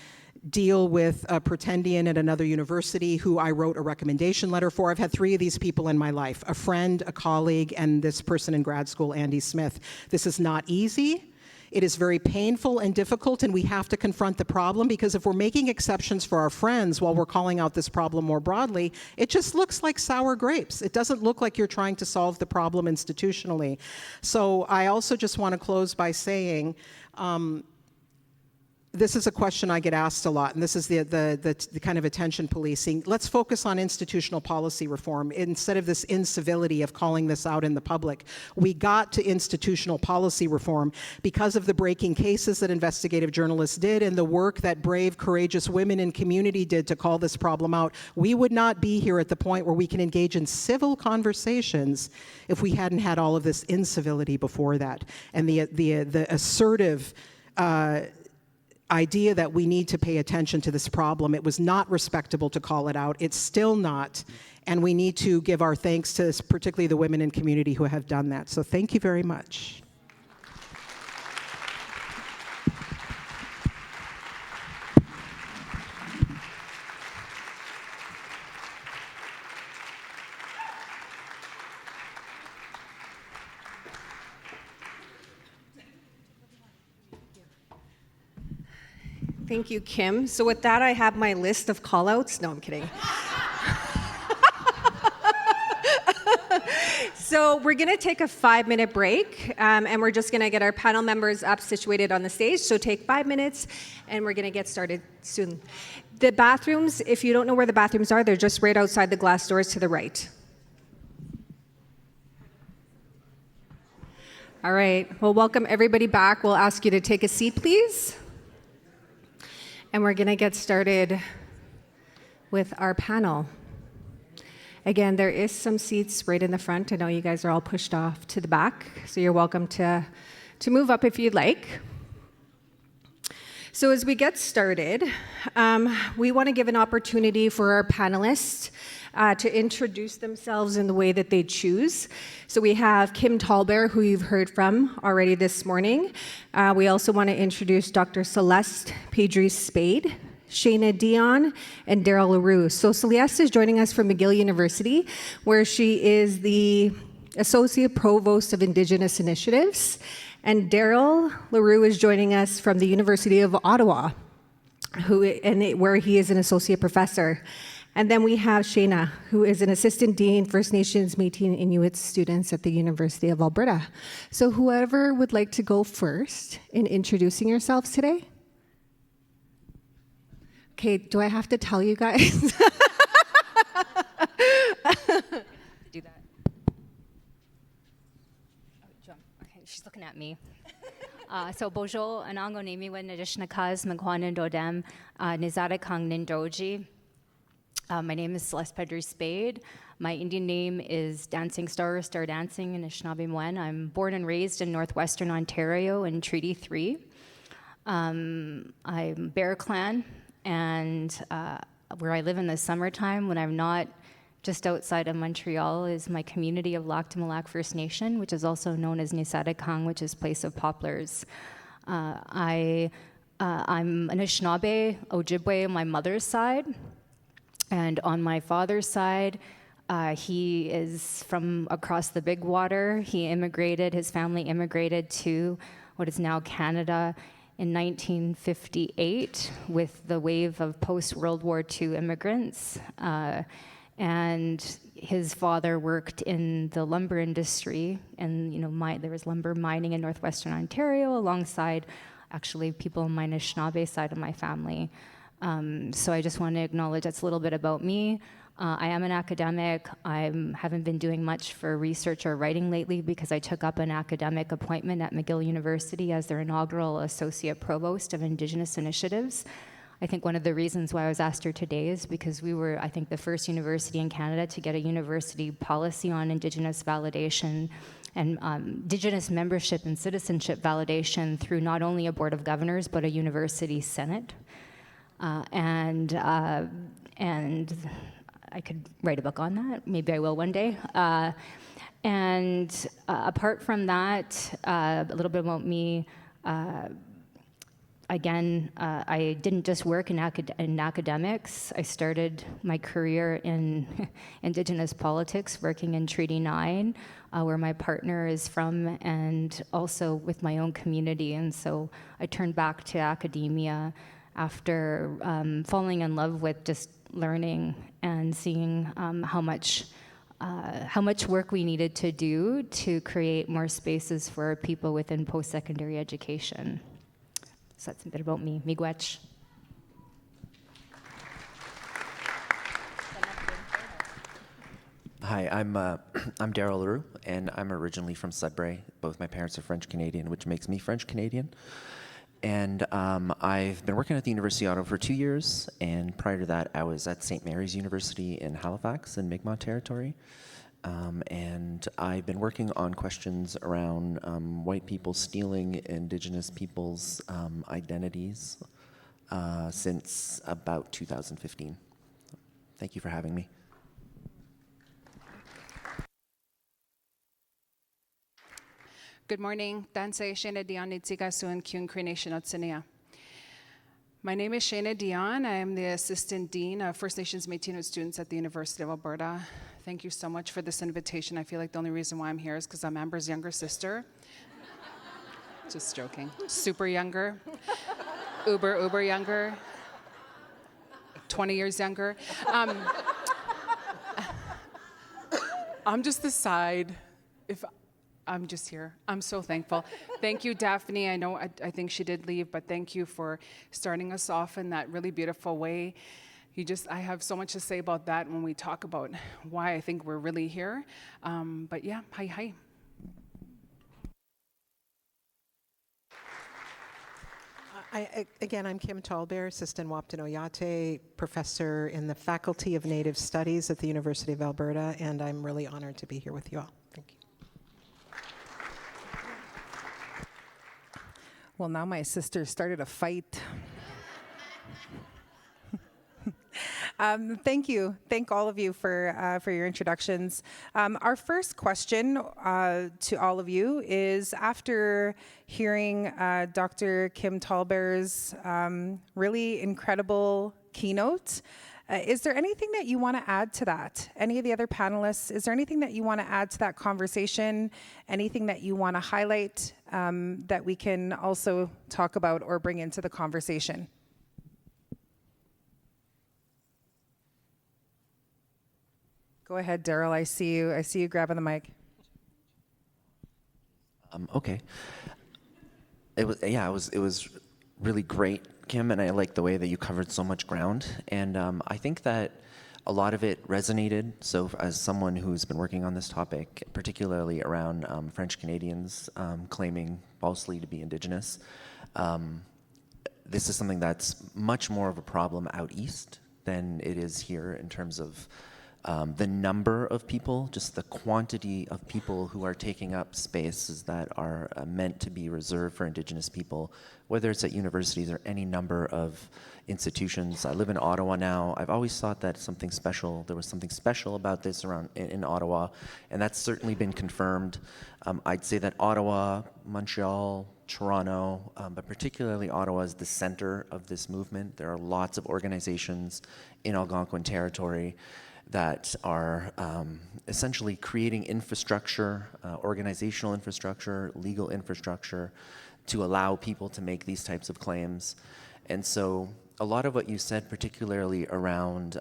deal with a pretendian at another university who I wrote a recommendation letter for. I've had 3 of these people in my life, a friend, a colleague, and this person in grad school, Andy Smith. This is not easy. It is very painful and difficult, and we have to confront the problem, because if we're making exceptions for our friends while we're calling out this problem more broadly, it just looks like sour grapes. It doesn't look like you're trying to solve the problem institutionally. So I also just want to close by saying, this is a question I get asked a lot, and this is the kind of attention policing. Let's focus on institutional policy reform instead of this incivility of calling this out in the public. We got to institutional policy reform because of the breaking cases that investigative journalists did and the work that brave, courageous women in community did to call this problem out. We would not be here at the point where we can engage in civil conversations if we hadn't had all of this incivility before that. And the assertive idea that we need to pay attention to this problem. It was not respectable to call it out. It's still not. And we need to give our thanks to particularly the women in community who have done that. So thank you very much. Thank you, Kim. So with that, I have my list of call-outs. No, I'm kidding. So we're going to take a 5-minute break, and we're just going to get our panel members up situated on the stage. So take 5 minutes, and we're going to get started soon. The bathrooms, if you don't know where the bathrooms are, they're just right outside the glass doors to the right. All right. Well, welcome everybody back. We'll ask you to take a seat, please. And we're going to get started with our panel. Again, there is some seats right in the front. I know you guys are all pushed off to the back, so you're welcome to move up if you'd like. So as we get started, we want to give an opportunity for our panelists to introduce themselves in the way that they choose. So we have Kim Tallbear, who you've heard from already this morning. We also want to introduce Dr. Celeste Pedri-Spade, Shayna Dion, and Daryl LaRue. So Celeste is joining us from McGill University, where she is the Associate Provost of Indigenous Initiatives. And Daryl LaRue is joining us from the University of Ottawa, where he is an associate professor. And then we have Shayna, who is an Assistant Dean, First Nations, Métis, and Inuit students at the University of Alberta. So whoever would like to go first in introducing yourselves today? Okay, do I have to tell you guys? Do that. Okay, she's looking at me. So bonjour, anango nemi wen nadishnakas MacEwan dodem nizada kang nindoji. My name is Celeste Pedri-Spade. My Indian name is Dancing Star, Star Dancing in Anishinaabe Mwen. I'm born and raised in northwestern Ontario in Treaty 3. I'm Bear Clan, and where I live in the summertime when I'm not just outside of Montreal is my community of Lac du Mille Lac First Nation, which is also known as Nisadakang, which is Place of Poplars. I'm an Anishinaabe, Ojibwe on my mother's side, and on my father's side, he is from across the Big Water. His family immigrated to what is now Canada in 1958 with the wave of post-World War II immigrants. And his father worked in the lumber industry, and there was lumber mining in northwestern Ontario alongside actually people on my Anishinaabe side of my family. So I just want to acknowledge that's a little bit about me. I am an academic. I haven't been doing much for research or writing lately because I took up an academic appointment at McGill University as their inaugural Associate Provost of Indigenous Initiatives. I think one of the reasons why I was asked here today is because we were, I think, the first university in Canada to get a university policy on Indigenous validation and Indigenous membership and citizenship validation through not only a Board of Governors, but a university senate. And I could write a book on that. Maybe I will one day. And apart from that, a little bit about me. Again, I didn't just work in academics. I started my career in Indigenous politics, working in Treaty 9, where my partner is from, and also with my own community. And so I turned back to academia after falling in love with just learning and seeing how much work we needed to do to create more spaces for people within post-secondary education. So that's a bit about me. Miigwech. Hi, I'm Daryl LaRue, and I'm originally from Sudbury. Both my parents are French Canadian, which makes me French Canadian. And I've been working at the University of Ottawa for 2 years, and prior to that, I was at St. Mary's University in Halifax in Mi'kmaq territory. And I've been working on questions around white people stealing Indigenous people's identities since about 2015. Thank you for having me. Good morning. Danse Shana Dion Nitsikasun Kyun Cree Nation Otsinia. My name is Shana Dion. I am the Assistant Dean of First Nations Métis Inuit students at the University of Alberta. Thank you so much for this invitation. I feel like the only reason why I'm here is because I'm Amber's younger sister. Just joking. Super younger. Uber younger. 20 years younger. I'm just the side. I'm just here. I'm so thankful. Thank you, Daphne. I know I think she did leave, but thank you for starting us off in that really beautiful way. I have so much to say about that when we talk about why I think we're really here. But yeah, hi. I'm Kim Tallbear, Assistant Wapton Oyate, Professor in the Faculty of Native Studies at the University of Alberta, and I'm really honored to be here with you all. Thank you. Well, now my sister started a fight. Thank you. Thank all of you for your introductions. Our first question to all of you is, after hearing Dr. Kim Tallbear's really incredible keynote, is there anything that you want to add to that? Any of the other panelists, is there anything that you want to add to that conversation? Anything that you want to highlight that we can also talk about or bring into the conversation? Go ahead, Daryl. I see you grabbing the mic. Okay. It was really great, Kim, and I like the way that you covered so much ground. And I think that a lot of it resonated. So as someone who's been working on this topic, particularly around French Canadians claiming falsely to be Indigenous, this is something that's much more of a problem out east than it is here in terms of the number of people, just the quantity of people who are taking up spaces that are meant to be reserved for Indigenous people, whether it's at universities or any number of institutions. I live in Ottawa now. I've always thought that there was something special about this around in Ottawa, and that's certainly been confirmed. I'd say that Ottawa, Montreal, Toronto, but particularly Ottawa is the center of this movement. There are lots of organizations in Algonquin territory that are essentially creating infrastructure, organizational infrastructure, legal infrastructure to allow people to make these types of claims. And so a lot of what you said, particularly around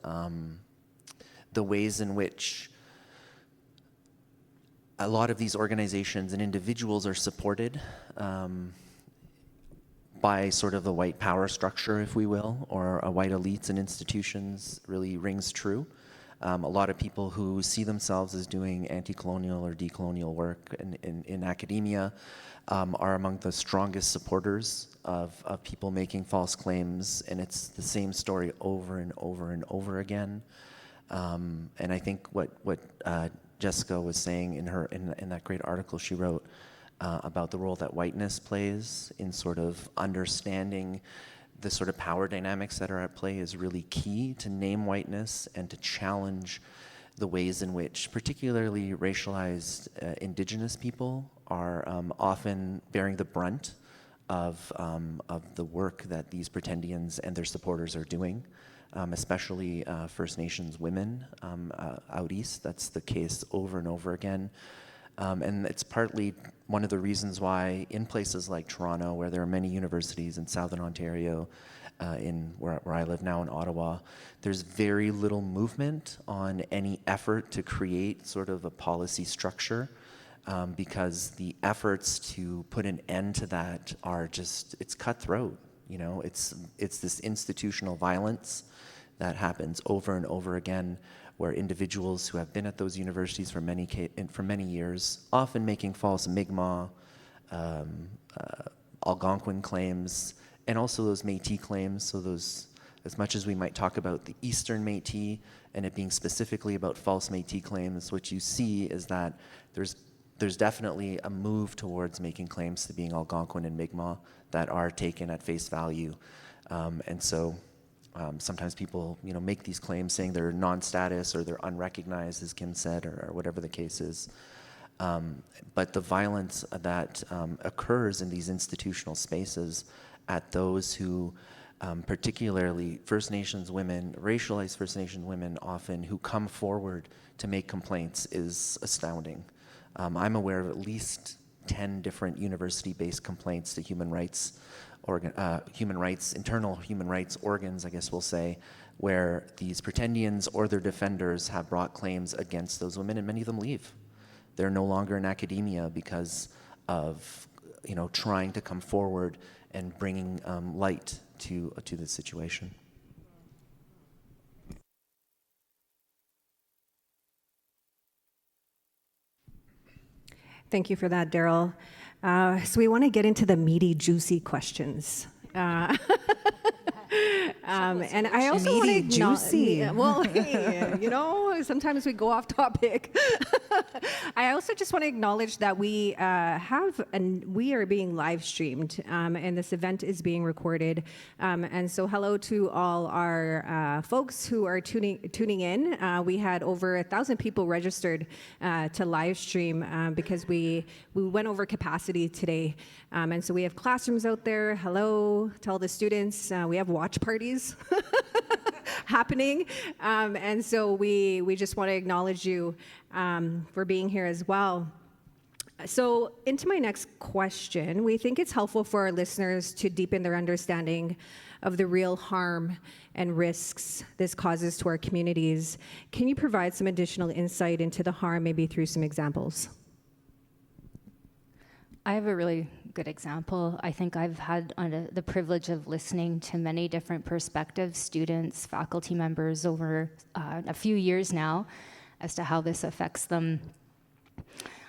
the ways in which a lot of these organizations and individuals are supported by sort of the white power structure, if we will, or white elites and institutions really rings true. A lot of people who see themselves as doing anti-colonial or decolonial work in academia are among the strongest supporters of people making false claims, and it's the same story over and over and over again. And I think what Jessica was saying in that great article she wrote about the role that whiteness plays in sort of understanding the sort of power dynamics that are at play is really key to name whiteness and to challenge the ways in which particularly racialized Indigenous people are often bearing the brunt of the work that these pretendians and their supporters are doing, especially First Nations women out east. That's the case over and over again. And it's partly one of the reasons why in places like Toronto, where there are many universities in Southern Ontario, where I live now in Ottawa, there's very little movement on any effort to create sort of a policy structure, because the efforts to put an end to that are just, it's cutthroat. You know, it's this institutional violence that happens over and over again, where individuals who have been at those universities for many years, often making false Mi'kmaq, Algonquin claims, and also those Métis claims. So those, as much as we might talk about the Eastern Métis and it being specifically about false Métis claims, what you see is that there's definitely a move towards making claims to being Algonquin and Mi'kmaq that are taken at face value, and so. Sometimes people, make these claims saying they're non-status or they're unrecognized, as Kim said, or whatever the case is. But the violence that occurs in these institutional spaces at those who, particularly First Nations women, racialized First Nation women often, who come forward to make complaints is astounding. I'm aware of at least 10 different university-based complaints to internal human rights organs, I guess we'll say, where these pretendians or their defenders have brought claims against those women, and many of them leave. They're no longer in academia because of, trying to come forward and bringing light to the situation. Thank you for that, Daryl. So we want to get into the meaty, juicy questions. And I also want to Meaty, juicy. Well, hey, sometimes we go off topic. I also just want to acknowledge that we we are being live streamed, and this event is being recorded. And so, hello to all our folks who are tuning in. We had over 1,000 people registered to live stream because we went over capacity today. And so we have classrooms out there. Hello to all the students. We have watch parties happening. And so we just want to acknowledge you for being here as well. So into my next question, we think it's helpful for our listeners to deepen their understanding of the real harm and risks this causes to our communities. Can you provide some additional insight into the harm, maybe through some examples? I have a really good example. I think I've had the privilege of listening to many different perspectives, students, faculty members over a few years now, as to how this affects them.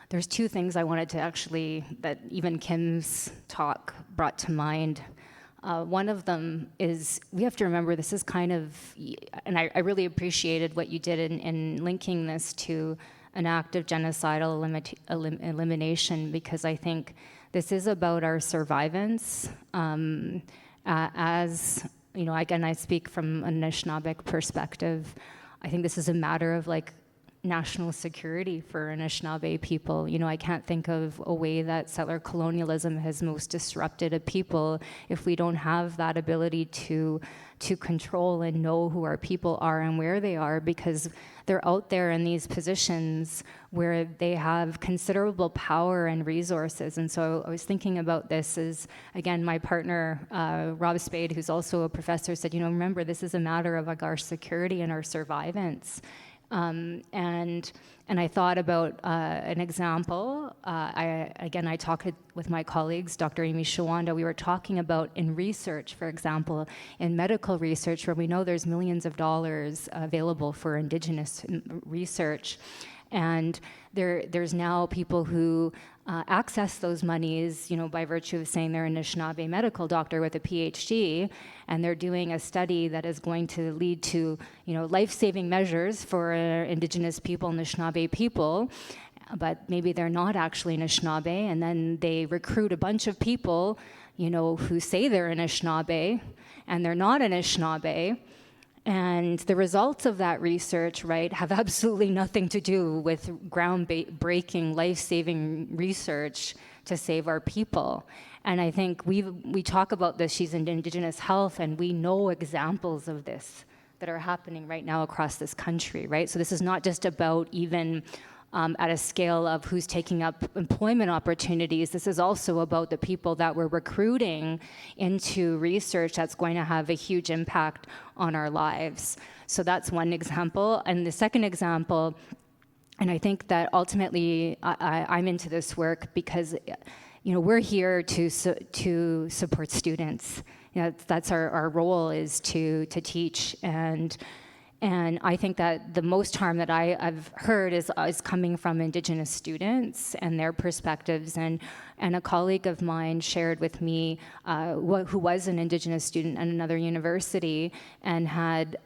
There's two things I wanted to that even Kim's talk brought to mind. One of them is, we have to remember this is kind of, and I really appreciated what you did in linking this to an act of genocidal elimination, because I think this is about our survivance. As, you know, again, I speak from an Anishinaabeg perspective. I think this is a matter of like national security for Anishinaabe people. You know, I can't think of a way that settler colonialism has most disrupted a people if we don't have that ability to control and know who our people are and where they are, because they're out there in these positions where they have considerable power and resources. And so I was thinking about this as, again, my partner, Rob Spade, who's also a professor, said, you know, remember, this is a matter of like our security and our survivance. And I thought about an example. I talked with my colleagues, Dr. Amy Shawanda. We were talking about in research, for example, in medical research, where we know there's millions of dollars available for Indigenous research. And there's now people who access those monies, you know, by virtue of saying they're an Anishinaabe medical doctor with a PhD, and they're doing a study that is going to lead to, you know, life-saving measures for Indigenous people, Anishinaabe people, but maybe they're not actually Anishinaabe, and then they recruit a bunch of people, you know, who say they're Anishinaabe, and they're not Anishinaabe. And the results of that research, right, have absolutely nothing to do with groundbreaking, life-saving research to save our people. And I think we talk about this, she's in Indigenous health, and we know examples of this that are happening right now across this country, right? So this is not just about even at a scale of who's taking up employment opportunities. This is also about the people that we're recruiting into research that's going to have a huge impact on our lives. So that's one example. And the second example, and I think that ultimately I'm into this work because, you know, we're here to support students. You know, that's our role, is to teach. And I think that the most harm that I've heard is coming from Indigenous students and their perspectives. And a colleague of mine shared with me, who was an Indigenous student at another university and had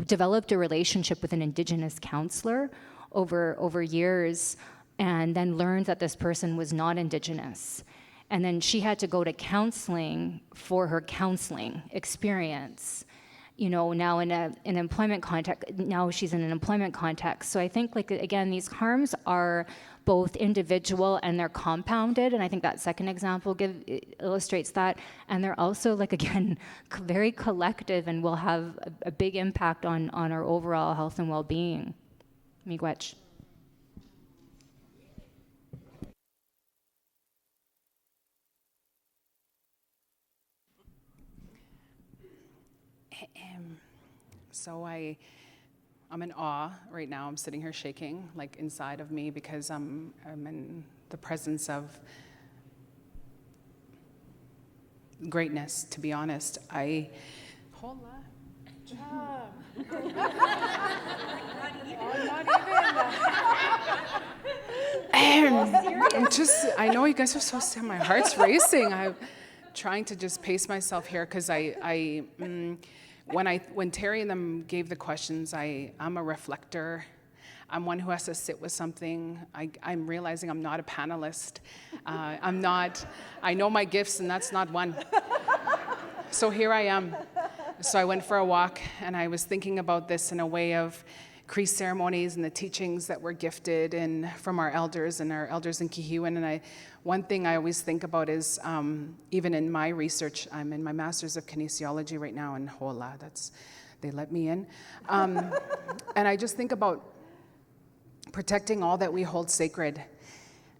developed a relationship with an Indigenous counselor over years, and then learned that this person was not Indigenous. And then she had to go to counseling for her counseling experience. You know, now in an employment context, now she's in an employment context. So I think, like, again, these harms are both individual and they're compounded. And I think that second example illustrates that. And they're also, like, again, very collective and will have a big impact on our overall health and well-being. Miigwech. So I'm in awe right now. I'm sitting here shaking, like, inside of me, because I'm in the presence of greatness, to be honest. Hola. I know you guys are so sad. My heart's racing. I'm trying to just pace myself here, because when Terry and them gave the questions, I'm a reflector. I'm one who has to sit with something. I'm realizing I'm not a panelist. I know my gifts, and that's not one. So here I am. So I went for a walk, and I was thinking about this in a way of Cree ceremonies and the teachings that were gifted from our elders in Kihiwan. And one thing I always think about is, even in my research, I'm in my Master's of Kinesiology right now in Hola. They let me in. And I just think about protecting all that we hold sacred.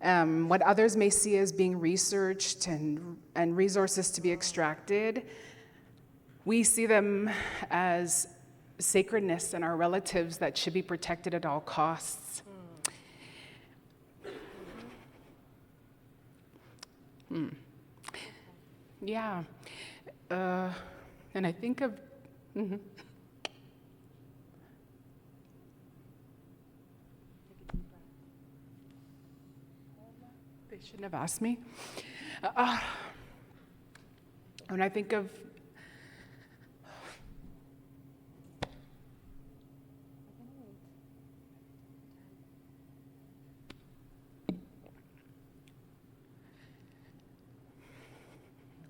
What others may see as being researched and resources to be extracted, we see them as sacredness and our relatives that should be protected at all costs. Yeah. And I think of... They shouldn't have asked me. When I think of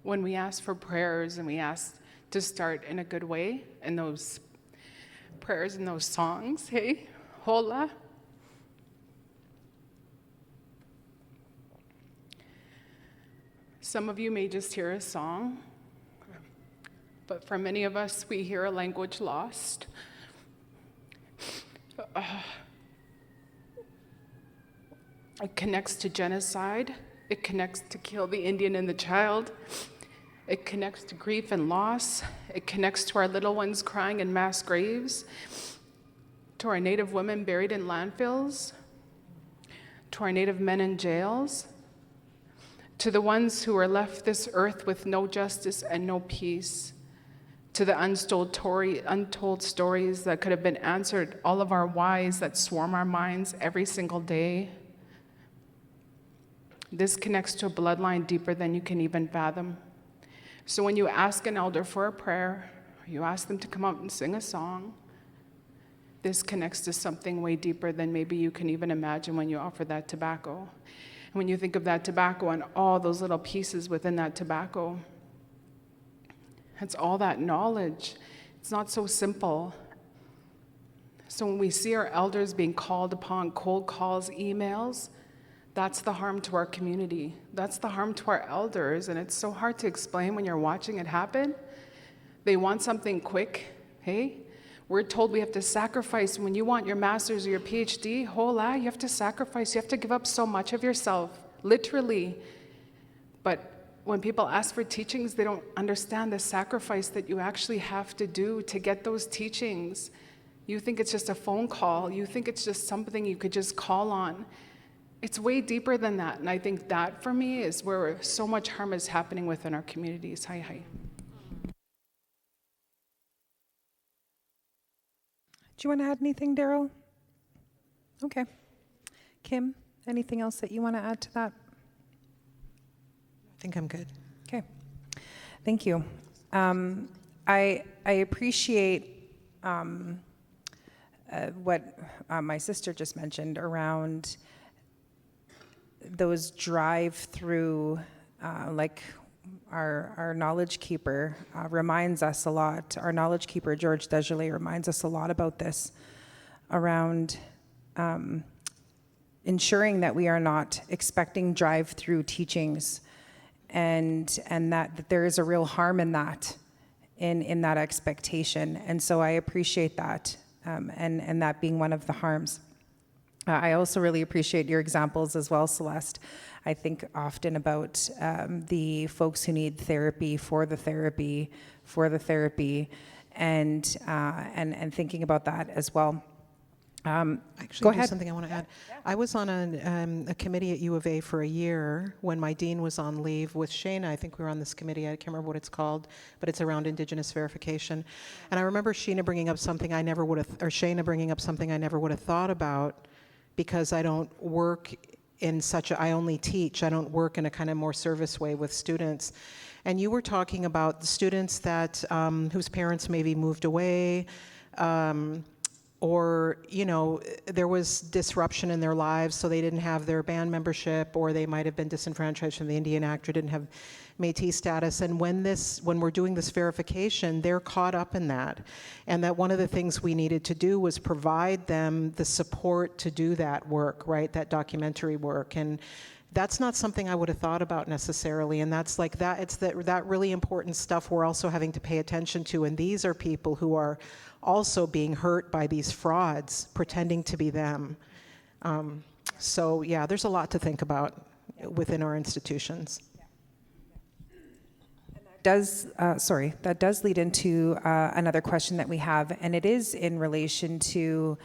when we ask for prayers and we ask to start in a good way, and those prayers and those songs, hey, hola. Some of you may just hear a song, but for many of us, we hear a language lost. It connects to genocide. It connects to kill the Indian and the child. It connects to grief and loss. It connects to our little ones crying in mass graves, to our Native women buried in landfills, to our Native men in jails, to the ones who were left this earth with no justice and no peace, to the untold stories that could have been answered, all of our whys that swarm our minds every single day. This connects to a bloodline deeper than you can even fathom. So when you ask an elder for a prayer, or you ask them to come out and sing a song, this connects to something way deeper than maybe you can even imagine when you offer that tobacco. And when you think of that tobacco and all those little pieces within that tobacco, it's all that knowledge. It's not so simple. So when we see our elders being called upon, cold calls, emails, that's the harm to our community. That's the harm to our elders, and it's so hard to explain when you're watching it happen. They want something quick, hey? We're told we have to sacrifice. When you want your master's or your PhD, hola, you have to sacrifice. You have to give up so much of yourself, literally. But when people ask for teachings, they don't understand the sacrifice that you actually have to do to get those teachings. You think it's just a phone call. You think it's just something you could just call on. It's way deeper than that, and I think that, for me, is where so much harm is happening within our communities. Hi. Do you want to add anything, Daryl? Okay. Kim, anything else that you want to add to that? I think I'm good. Okay. Thank you. I appreciate what my sister just mentioned around those drive-through, like our knowledge keeper reminds us a lot. Our knowledge keeper, George Desjardins, reminds us a lot about this, around ensuring that we are not expecting drive-through teachings, and that there is a real harm in that, in that expectation. And so I appreciate that, and that being one of the harms. I also really appreciate your examples as well, Celeste. I think often about the folks who need therapy for the therapy, and thinking about that as well. Actually, Go there's ahead. something I want to add. I was on a committee at U of A for a year when my dean was on leave with Shana. I think we were on this committee. I can't remember what it's called, but it's around Indigenous verification. And I remember Shana bringing up something I never would have thought about, because I don't work in I only teach. I don't work in a kind of more service way with students. And you were talking about the students that whose parents maybe moved away, or there was disruption in their lives, so they didn't have their band membership, or they might have been disenfranchised from the Indian Act, or didn't have Métis status. And when we're doing this verification, they're caught up in that. And that one of the things we needed to do was provide them the support to do that work, right? That documentary work. And that's not something I would have thought about necessarily. And that's like that, it's that really important stuff we're also having to pay attention to. And these are people who are also being hurt by these frauds, pretending to be them. So yeah, there's a lot to think about within our institutions. That does lead into another question that we have, and it is in relation to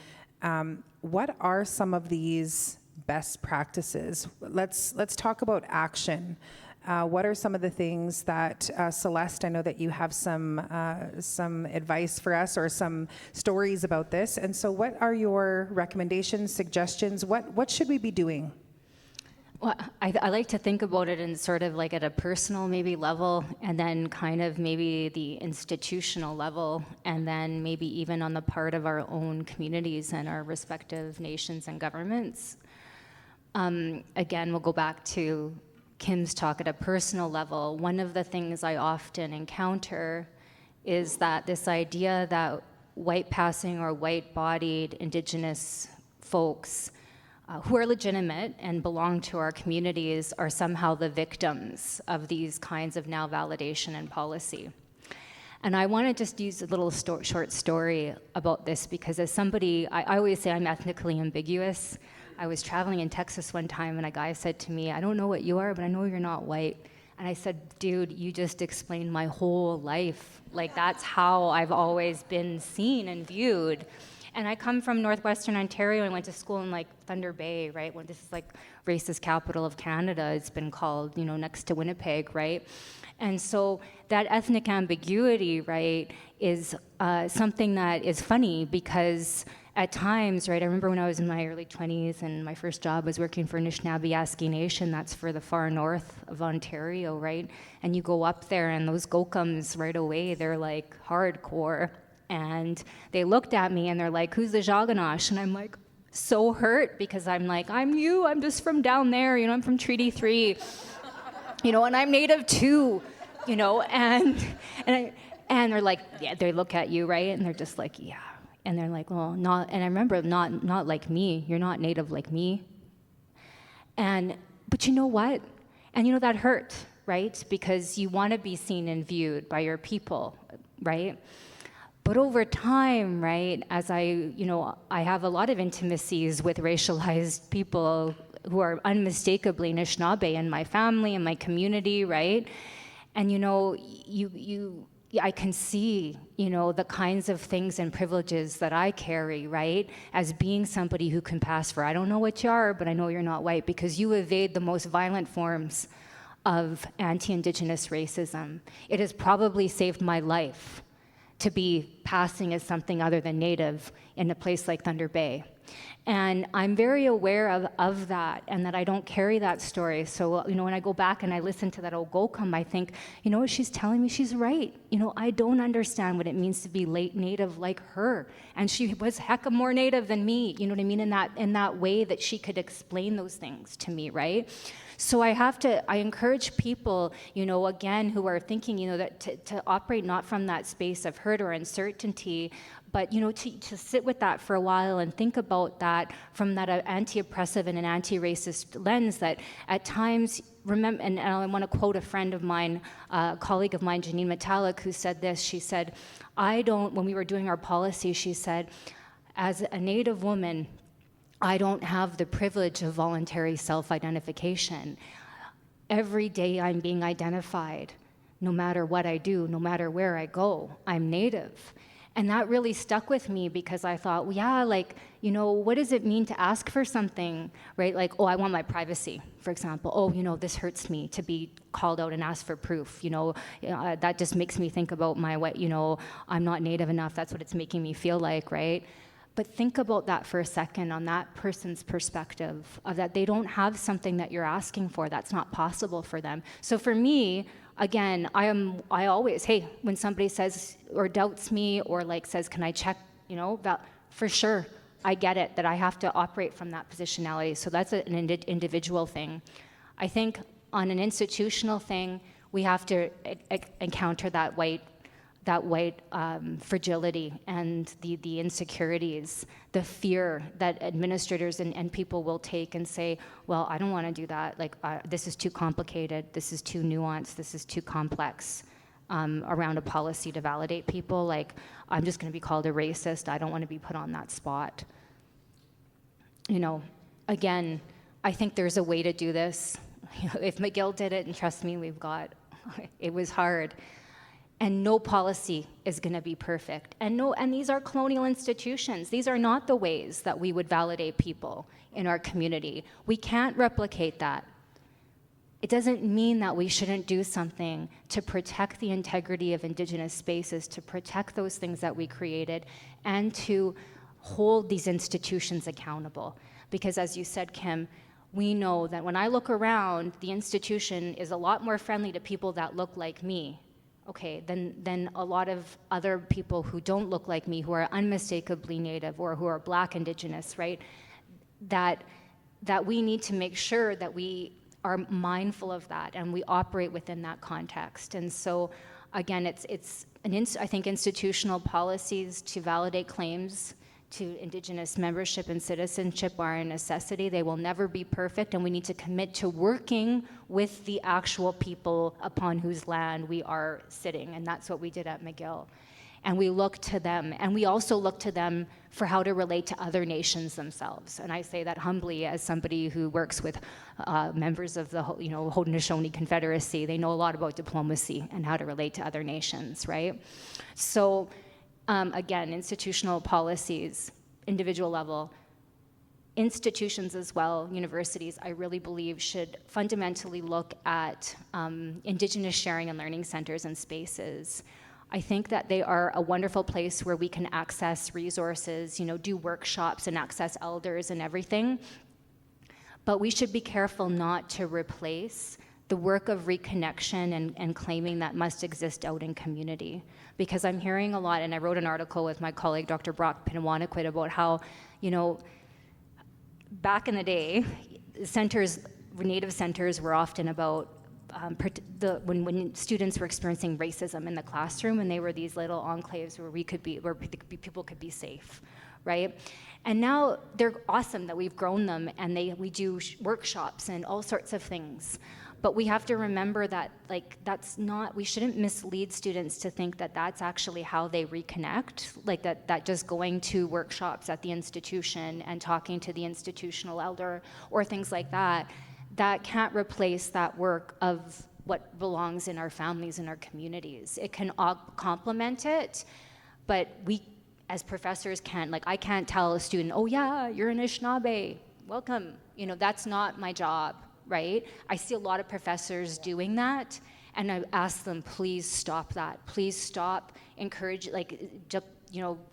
what are some of these best practices? Let's talk about action. What are some of the things that Celeste? I know that you have some advice for us, or some stories about this. And so, what are your recommendations, suggestions? What should we be doing? Well, I like to think about it in sort of like at a personal maybe level, and then kind of maybe the institutional level, and then maybe even on the part of our own communities and our respective nations and governments. Again, we'll go back to Kim's talk at a personal level. One of the things I often encounter is that this idea that white passing or white-bodied Indigenous folks who are legitimate and belong to our communities are somehow the victims of these kinds of now validation and policy. And I want to just use a little short story about this, because as somebody, I always say I'm ethnically ambiguous. I was traveling in Texas one time and a guy said to me, "I don't know what you are, but I know you're not white." And I said, "Dude, you just explained my whole life. Like, that's how I've always been seen and viewed." And I come from Northwestern Ontario and went to school in like Thunder Bay, right? When this is like racist capital of Canada, it's been called, you know, next to Winnipeg, right? And so that ethnic ambiguity, right, is something that is funny, because at times, right, I remember when I was in my early 20s and my first job was working for Anishinaabe Nation, that's for the far north of Ontario, right? And you go up there and those Gokums right away, they're like hardcore. And they looked at me and they're like, "Who's the Jaganash?" And I'm like, so hurt, because I'm like, I'm just from down there, you know, I'm from Treaty 3, you know, and I'm Native too, you know, and they're like, yeah, they look at you, right? And they're just like, yeah. And they're like, well, not, and I remember not like me, you're not Native like me. But you know what? And you know, that hurt, right? Because you want to be seen and viewed by your people, right? But over time, right, as I have a lot of intimacies with racialized people who are unmistakably Anishinaabe in my family and my community, right? And, you know, I can see, you know, the kinds of things and privileges that I carry, right, as being somebody who can pass for, I don't know what you are, but I know you're not white, because you evade the most violent forms of anti-Indigenous racism. It has probably saved my life to be passing as something other than Native in a place like Thunder Bay. And I'm very aware of that, and that I don't carry that story. So, you know, when I go back and I listen to that old Gokum, I think, you know what she's telling me? She's right. You know, I don't understand what it means to be late Native like her. And she was hecka more Native than me, you know what I mean? In that way that she could explain those things to me, right? So I encourage people, you know, again, who are thinking, you know, that to operate not from that space of hurt or uncertainty, but, you know, to sit with that for a while and think about that from that anti-oppressive and an anti-racist lens, that at times, remember, and I want to quote a friend of mine, a colleague of mine, Janine Metallic, who said this. She said, when we were doing our policy, she said, as a Native woman, I don't have the privilege of voluntary self-identification. Every day I'm being identified, no matter what I do, no matter where I go, I'm Native. And that really stuck with me, because I thought, well, yeah, like, you know, what does it mean to ask for something, right? Like, oh, I want my privacy, for example. Oh, you know, this hurts me to be called out and asked for proof. You know, that just makes me think about I'm not Native enough. That's what it's making me feel like, right? But think about that for a second on that person's perspective, of that they don't have something that you're asking for. That's not possible for them. So for me, again, I always, hey, when somebody says or doubts me or like says, can I check, you know, that, for sure, I get it, that I have to operate from that positionality. So that's an individual thing. I think on an institutional thing, we have to encounter that white fragility and the insecurities, the fear that administrators and people will take and say, well, I don't want to do that. Like, this is too complicated. This is too nuanced. This is too complex around a policy to validate people. Like, I'm just going to be called a racist. I don't want to be put on that spot. You know, again, I think there's a way to do this. You know, if McGill did it, and trust me, it was hard. And no policy is going to be perfect. And these are colonial institutions. These are not the ways that we would validate people in our community. We can't replicate that. It doesn't mean that we shouldn't do something to protect the integrity of Indigenous spaces, to protect those things that we created, and to hold these institutions accountable. Because as you said, Kim, we know that when I look around, the institution is a lot more friendly to people that look like me, okay, than a lot of other people who don't look like me, who are unmistakably Native or who are Black, Indigenous, right? That we need to make sure that we are mindful of that and we operate within that context. And so, again, I think institutional policies to validate claims to Indigenous membership and citizenship are a necessity. They will never be perfect, and we need to commit to working with the actual people upon whose land we are sitting, and that's what we did at McGill. And we look to them, and we also look to them for how to relate to other nations themselves. And I say that humbly as somebody who works with members of the Haudenosaunee Confederacy. They know a lot about diplomacy and how to relate to other nations, right? So again, institutional policies, individual level, institutions as well, universities, I really believe should fundamentally look at Indigenous sharing and learning centers and spaces. I think that they are a wonderful place where we can access resources, do workshops and access elders and everything. But we should be careful not to replace the work of reconnection and claiming that must exist out in community. Because I'm hearing a lot, and I wrote an article with my colleague, Dr. Brock Pinawanaquit, about how, back in the day, Native centers were often about when students were experiencing racism in the classroom, and they were these little enclaves where people could be safe, right? And now they're awesome that we've grown them, and we do workshops and all sorts of things. But we have to remember that, we shouldn't mislead students to think that that's actually how they reconnect, that just going to workshops at the institution and talking to the institutional elder or things like that can't replace that work of what belongs in our families and our communities. It can complement it, but we as professors can't, I can't tell a student, oh yeah, you're an Anishinaabe, welcome. That's not my job, right? I see a lot of professors doing that, and I ask them, please stop that. Please stop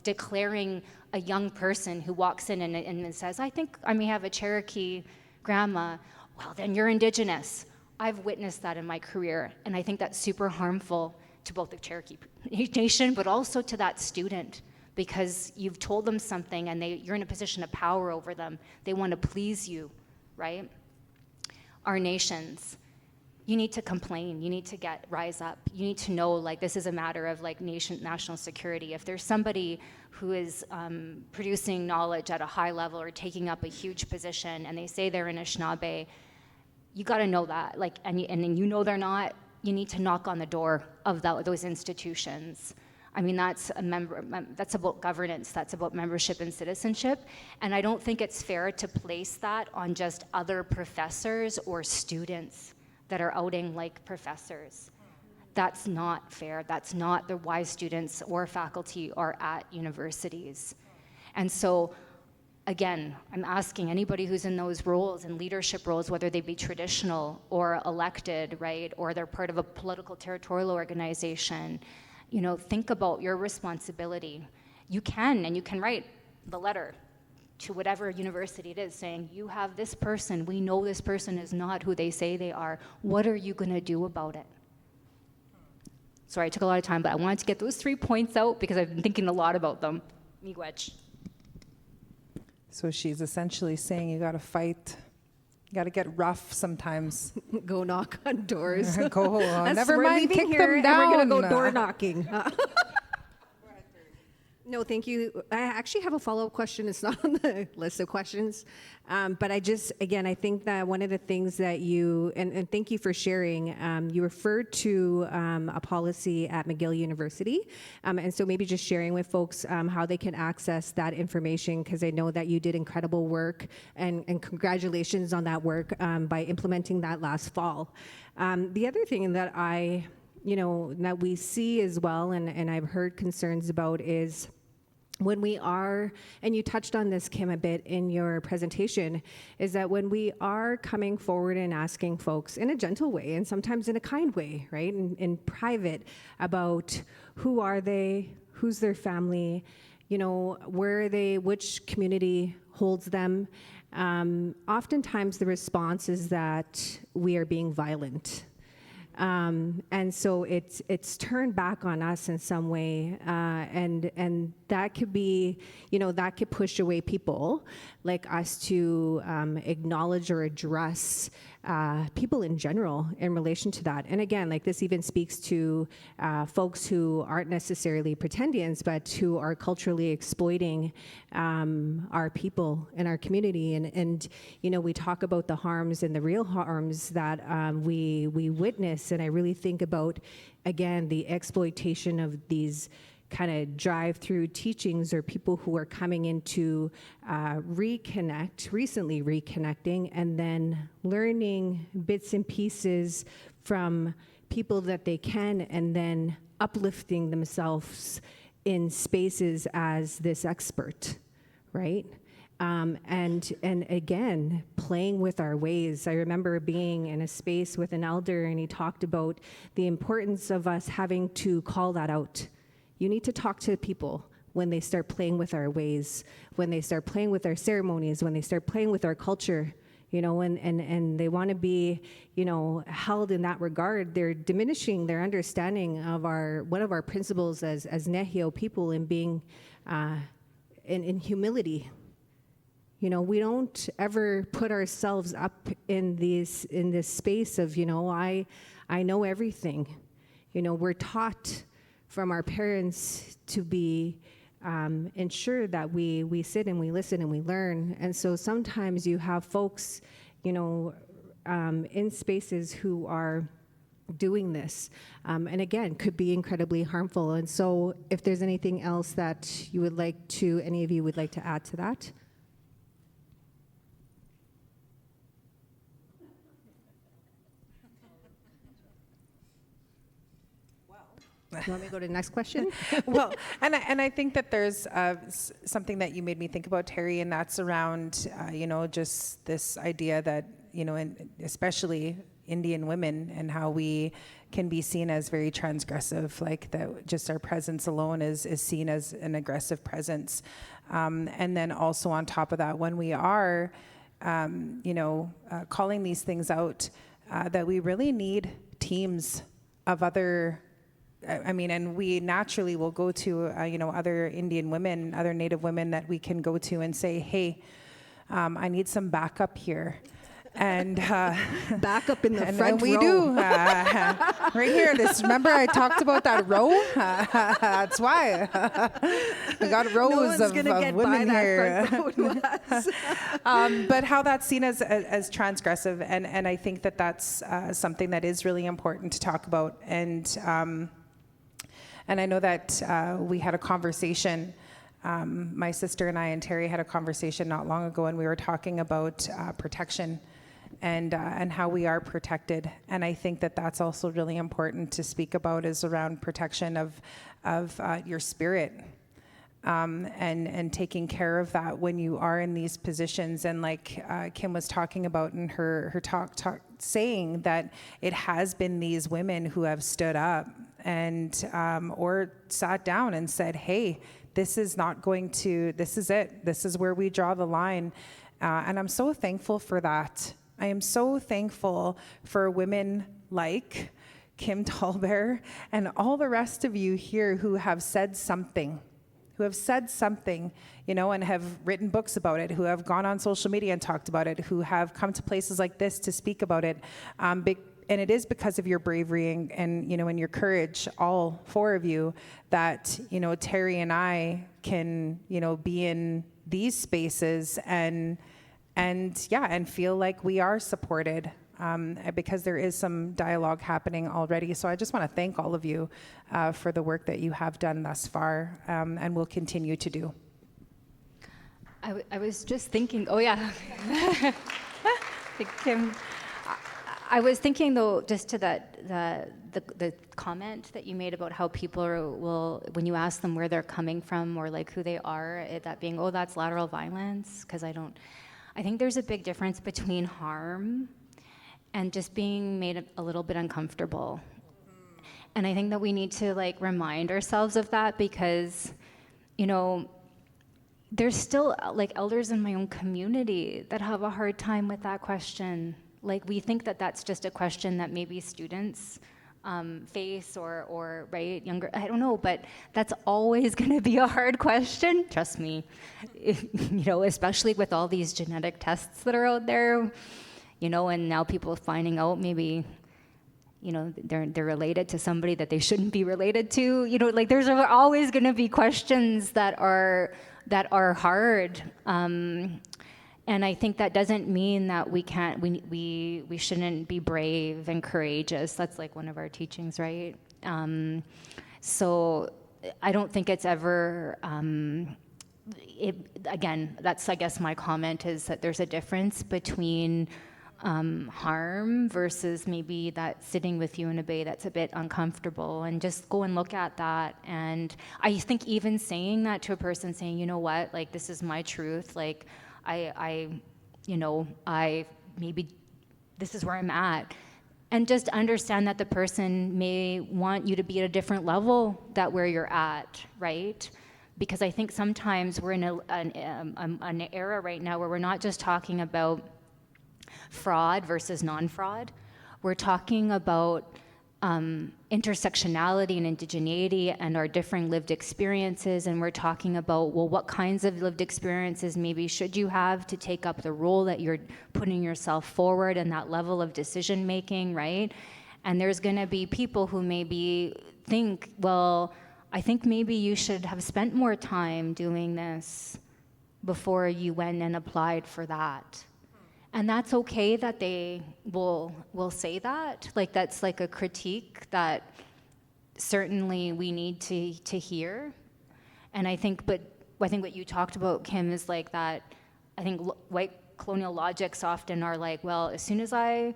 declaring a young person who walks in and says, I think I may have a Cherokee grandma. Well, then you're Indigenous. I've witnessed that in my career, and I think that's super harmful to both the Cherokee Nation, but also to that student, because you've told them something and you're in a position of power over them. They want to please you, right? Our nations, you need to complain. You need to rise up. You need to know, this is a matter of national security. If there's somebody who is producing knowledge at a high level or taking up a huge position, and they say they're an Anishinaabe, you got to know that. And they're not. You need to knock on the door of those institutions. I mean, that's about governance. That's about membership and citizenship. And I don't think it's fair to place that on just other professors or students that are outing like professors. That's not fair. That's not why students or faculty are at universities. And so, again, I'm asking anybody who's in those roles, in leadership roles, whether they be traditional or elected, right, or they're part of a political territorial organization, think about your responsibility. You can write the letter to whatever university it is saying, you have this person, we know this person is not who they say they are. What are you going to do about it? Sorry, I took a lot of time, but I wanted to get those 3 points out because I've been thinking a lot about them. Miigwech. So she's essentially saying you got to fight. You got to get rough sometimes. Go knock on doors. Never mind, kick them down. And we're going to go door knocking. No, thank you. I actually have a follow-up question. It's not on the list of questions. But I think that one of the things that and thank you for sharing, you referred to a policy at McGill University. And so maybe just sharing with folks how they can access that information, because I know that you did incredible work, and congratulations on that work by implementing that last fall. The other thing that that we see as well, and I've heard concerns about, is when we are, and you touched on this, Kim, a bit in your presentation, is that when we are coming forward and asking folks in a gentle way and sometimes in a kind way, right, in private, about who are they, who's their family, where are they, which community holds them. Oftentimes the response is that we are being violent. And so it's turned back on us in some way, and that could be, that could push away people like us to acknowledge or address people in general in relation to that. And again, like this even speaks to folks who aren't necessarily pretendians, but who are culturally exploiting our people in our community. And we talk about the harms and the real harms that we witness. And I really think about, again, the exploitation of these kind of drive-through teachings, or people who are coming in to recently reconnecting, and then learning bits and pieces from people that they can, and then uplifting themselves in spaces as this expert, right? And again, playing with our ways. I remember being in a space with an elder, and he talked about the importance of us having to call that out. You need to talk to people when they start playing with our ways, when they start playing with our ceremonies, when they start playing with our culture, and they want to be, held in that regard. They're diminishing their understanding of one of our principles as Nehio people, in being in humility. We don't ever put ourselves up in this space of, I know everything. We're taught from our parents to be ensure that we sit and we listen and we learn. And so sometimes you have folks, in spaces who are doing this, and again, could be incredibly harmful. And so if there's anything else that any of you would like to add to that? You want me to go to the next question? Well, and I think that there's something that you made me think about, Terry, and that's around, just this idea that, and especially Indian women, and how we can be seen as very transgressive, like that just our presence alone is seen as an aggressive presence. And then also on top of that, when we are, calling these things out, that we really need teams of other, and we naturally will go to, other Indian women, other Native women that we can go to and say, hey, I need some backup here. And back up in the front and we row. do. Right here, remember I talked about that row? That's why. We got rows of women here. But how that's seen as transgressive. And I think that that's something that is really important to talk about. And I know that we had a conversation, my sister and I and Terry had a conversation not long ago, and we were talking about protection and how we are protected. And I think that that's also really important to speak about, is around protection of your spirit, and taking care of that when you are in these positions. And like Kim was talking about in her talk, saying that it has been these women who have stood up and or sat down and said, hey, this is not going to, this is it. This is where we draw the line. And I'm so thankful for that. I am so thankful for women like Kim Tallbear and all the rest of you here who have said something, and have written books about it, who have gone on social media and talked about it, who have come to places like this to speak about it. And it is because of your bravery and your courage, all four of you, that, Terry and I can, be in these spaces and feel like we are supported, because there is some dialogue happening already. So I just want to thank all of you for the work that you have done thus far, and will continue to do. I was just thinking, oh yeah. Kim, I was thinking though, just to the comment that you made about how people will, when you ask them where they're coming from or like who they are, that being, oh, that's lateral violence, because I think there's a big difference between harm and just being made a little bit uncomfortable. And I think that we need to remind ourselves of that, because, there's still like elders in my own community that have a hard time with that question. Like we think that that's just a question that maybe students face or right, younger, I don't know, but that's always going to be a hard question, trust me. You know, especially with all these genetic tests that are out there, you know, and now people finding out maybe, you know, they're related to somebody that they shouldn't be related to, you know, like there's always going to be questions that are hard. And I think that doesn't mean that we shouldn't be brave and courageous. That's like one of our teachings, right? So I don't think it's ever, again, that's, I guess, my comment is that there's a difference between harm versus maybe that sitting with you in a bay that's a bit uncomfortable, and just go and look at that. And I think even saying that to a person, saying, you know what, like, this is my truth, like, maybe this is where I'm at. And just understand that the person may want you to be at a different level that where you're at, right? Because I think sometimes we're in an era right now where we're not just talking about fraud versus non-fraud. We're talking about intersectionality and indigeneity and our differing lived experiences, and we're talking about, well, what kinds of lived experiences maybe should you have to take up the role that you're putting yourself forward and that level of decision making, right? And there's going to be people who maybe think, well, I think maybe you should have spent more time doing this before you went and applied for that. And that's okay that they will say that. Like, that's like a critique that certainly we need to hear. And I think what you talked about, Kim, is like that. I think white colonial logics often are like, well, as soon as I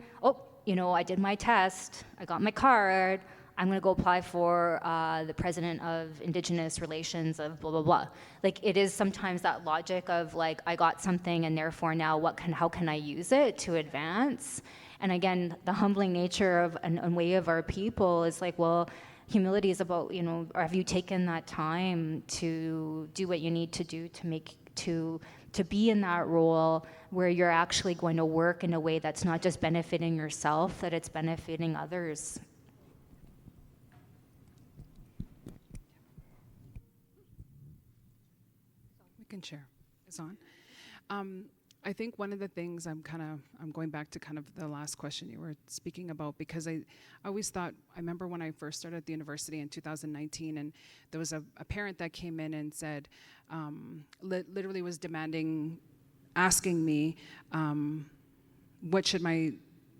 did my test, I got my card, I'm going to go apply for the president of Indigenous Relations of blah, blah, blah. Like, it is sometimes that logic of like, I got something and therefore now how can I use it to advance? And again, the humbling nature of and way of our people is like, well, humility is about, have you taken that time to do what you need to do to be in that role where you're actually going to work in a way that's not just benefiting yourself, that it's benefiting others. Can share. It's on. I think one of the things I'm going back to kind of the last question you were speaking about, because I always thought, I remember when I first started at the university in 2019, and there was a parent that came in and said, literally was asking me, what should my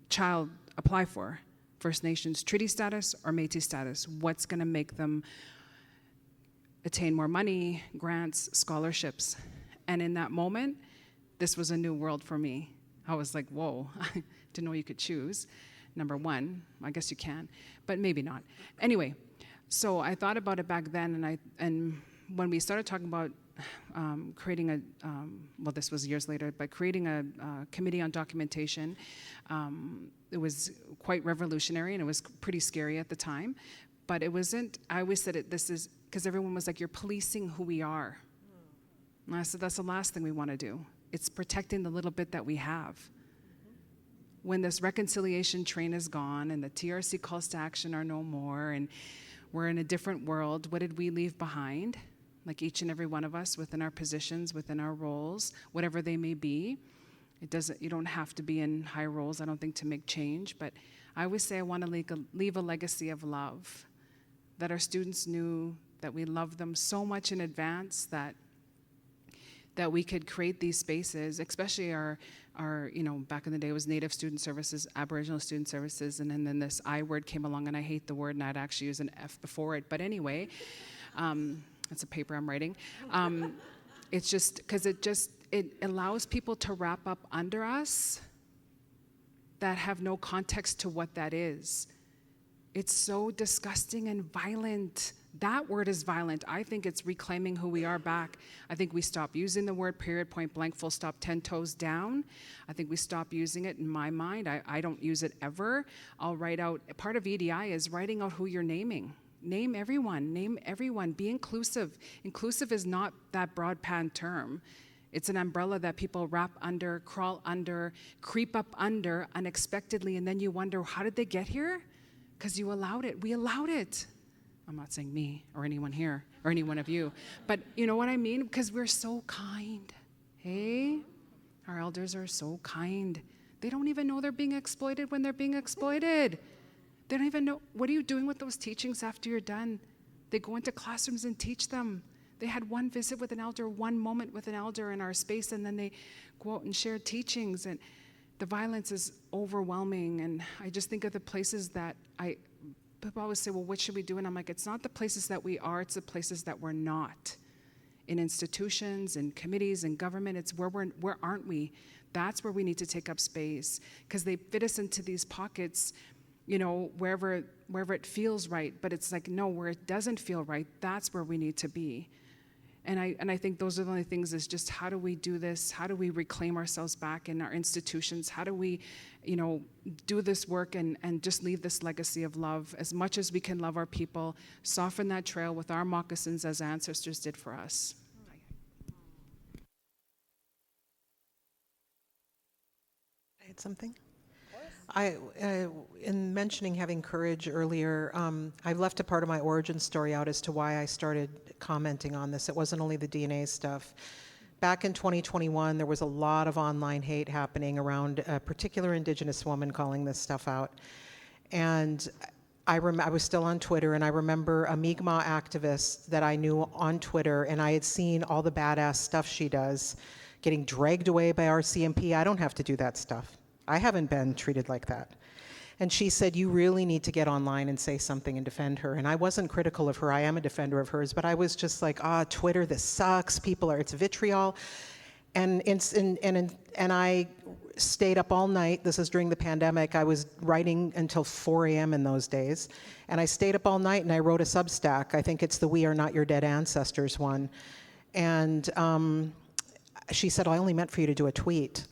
child apply for? First Nations treaty status or Métis status? What's going to make them attain more money, grants, scholarships? And in that moment, this was a new world for me. I was like, whoa, I didn't know you could choose. Number one, I guess you can, but maybe not. Anyway, so I thought about it back then, and when we started talking about creating this was years later, but creating a committee on documentation, it was quite revolutionary, and it was pretty scary at the time. But it wasn't, I always said this is, because everyone was like, you're policing who we are. And I said, that's the last thing we want to do. It's protecting the little bit that we have. When this reconciliation train is gone and the TRC calls to action are no more and we're in a different world, what did we leave behind? Like each and every one of us within our positions, within our roles, whatever they may be. You don't have to be in high roles, I don't think, to make change, but I always say I want to leave a legacy of love, that our students knew that we loved them so much in advance that we could create these spaces, especially our back in the day it was Native Student Services, Aboriginal Student Services, and then this I word came along, and I hate the word, and I'd actually use an F before it, but anyway, that's a paper I'm writing. It's just, because it allows people to wrap up under us that have no context to what that is. It's so disgusting and violent. That word is violent. I think it's reclaiming who we are back. I think we stop using the word period, point blank, full stop, 10 toes down. I think we stop using it in my mind. I don't use it ever. I'll write out, part of EDI is writing out who you're naming. Name everyone, be inclusive. Inclusive is not that broad-pan term. It's an umbrella that people wrap under, crawl under, creep up under unexpectedly, and then you wonder, how did they get here? Because you allowed it. We allowed it. I'm not saying me or anyone here or any one of you, but you know what I mean? Because we're so kind, hey? Our elders are so kind. They don't even know they're being exploited when they're being exploited. They don't even know, what are you doing with those teachings after you're done? They go into classrooms and teach them. They had one visit with an elder, one moment with an elder in our space, and then they go out and share teachings. And the violence is overwhelming. And I just think of the places that people always say, well, what should we do? And I'm like, it's not the places that we are, it's the places that we're not. In institutions, in committees, in government, it's where aren't we? That's where we need to take up space. Because they fit us into these pockets, you know, wherever it feels right. But it's like, no, where it doesn't feel right, that's where we need to be. And I think those are the only things, is just how do we do this? How do we reclaim ourselves back in our institutions? How do we, you know, do this work and just leave this legacy of love as much as we can love our people, soften that trail with our moccasins as ancestors did for us. I had something? In mentioning having courage earlier, I've left a part of my origin story out as to why I started commenting on this. It wasn't only the DNA stuff. Back in 2021, there was a lot of online hate happening around a particular Indigenous woman calling this stuff out. And I was still on Twitter, and I remember a Mi'kmaq activist that I knew on Twitter, and I had seen all the badass stuff she does, getting dragged away by RCMP. I don't have to do that stuff. I haven't been treated like that. And she said, you really need to get online and say something and defend her. And I wasn't critical of her. I am a defender of hers. But I was just like, Twitter, this sucks. It's vitriol. And I stayed up all night. This is during the pandemic. I was writing until 4 a.m. in those days. And I stayed up all night and I wrote a Substack. I think it's the We Are Not Your Dead Ancestors one. And she said, I only meant for you to do a tweet.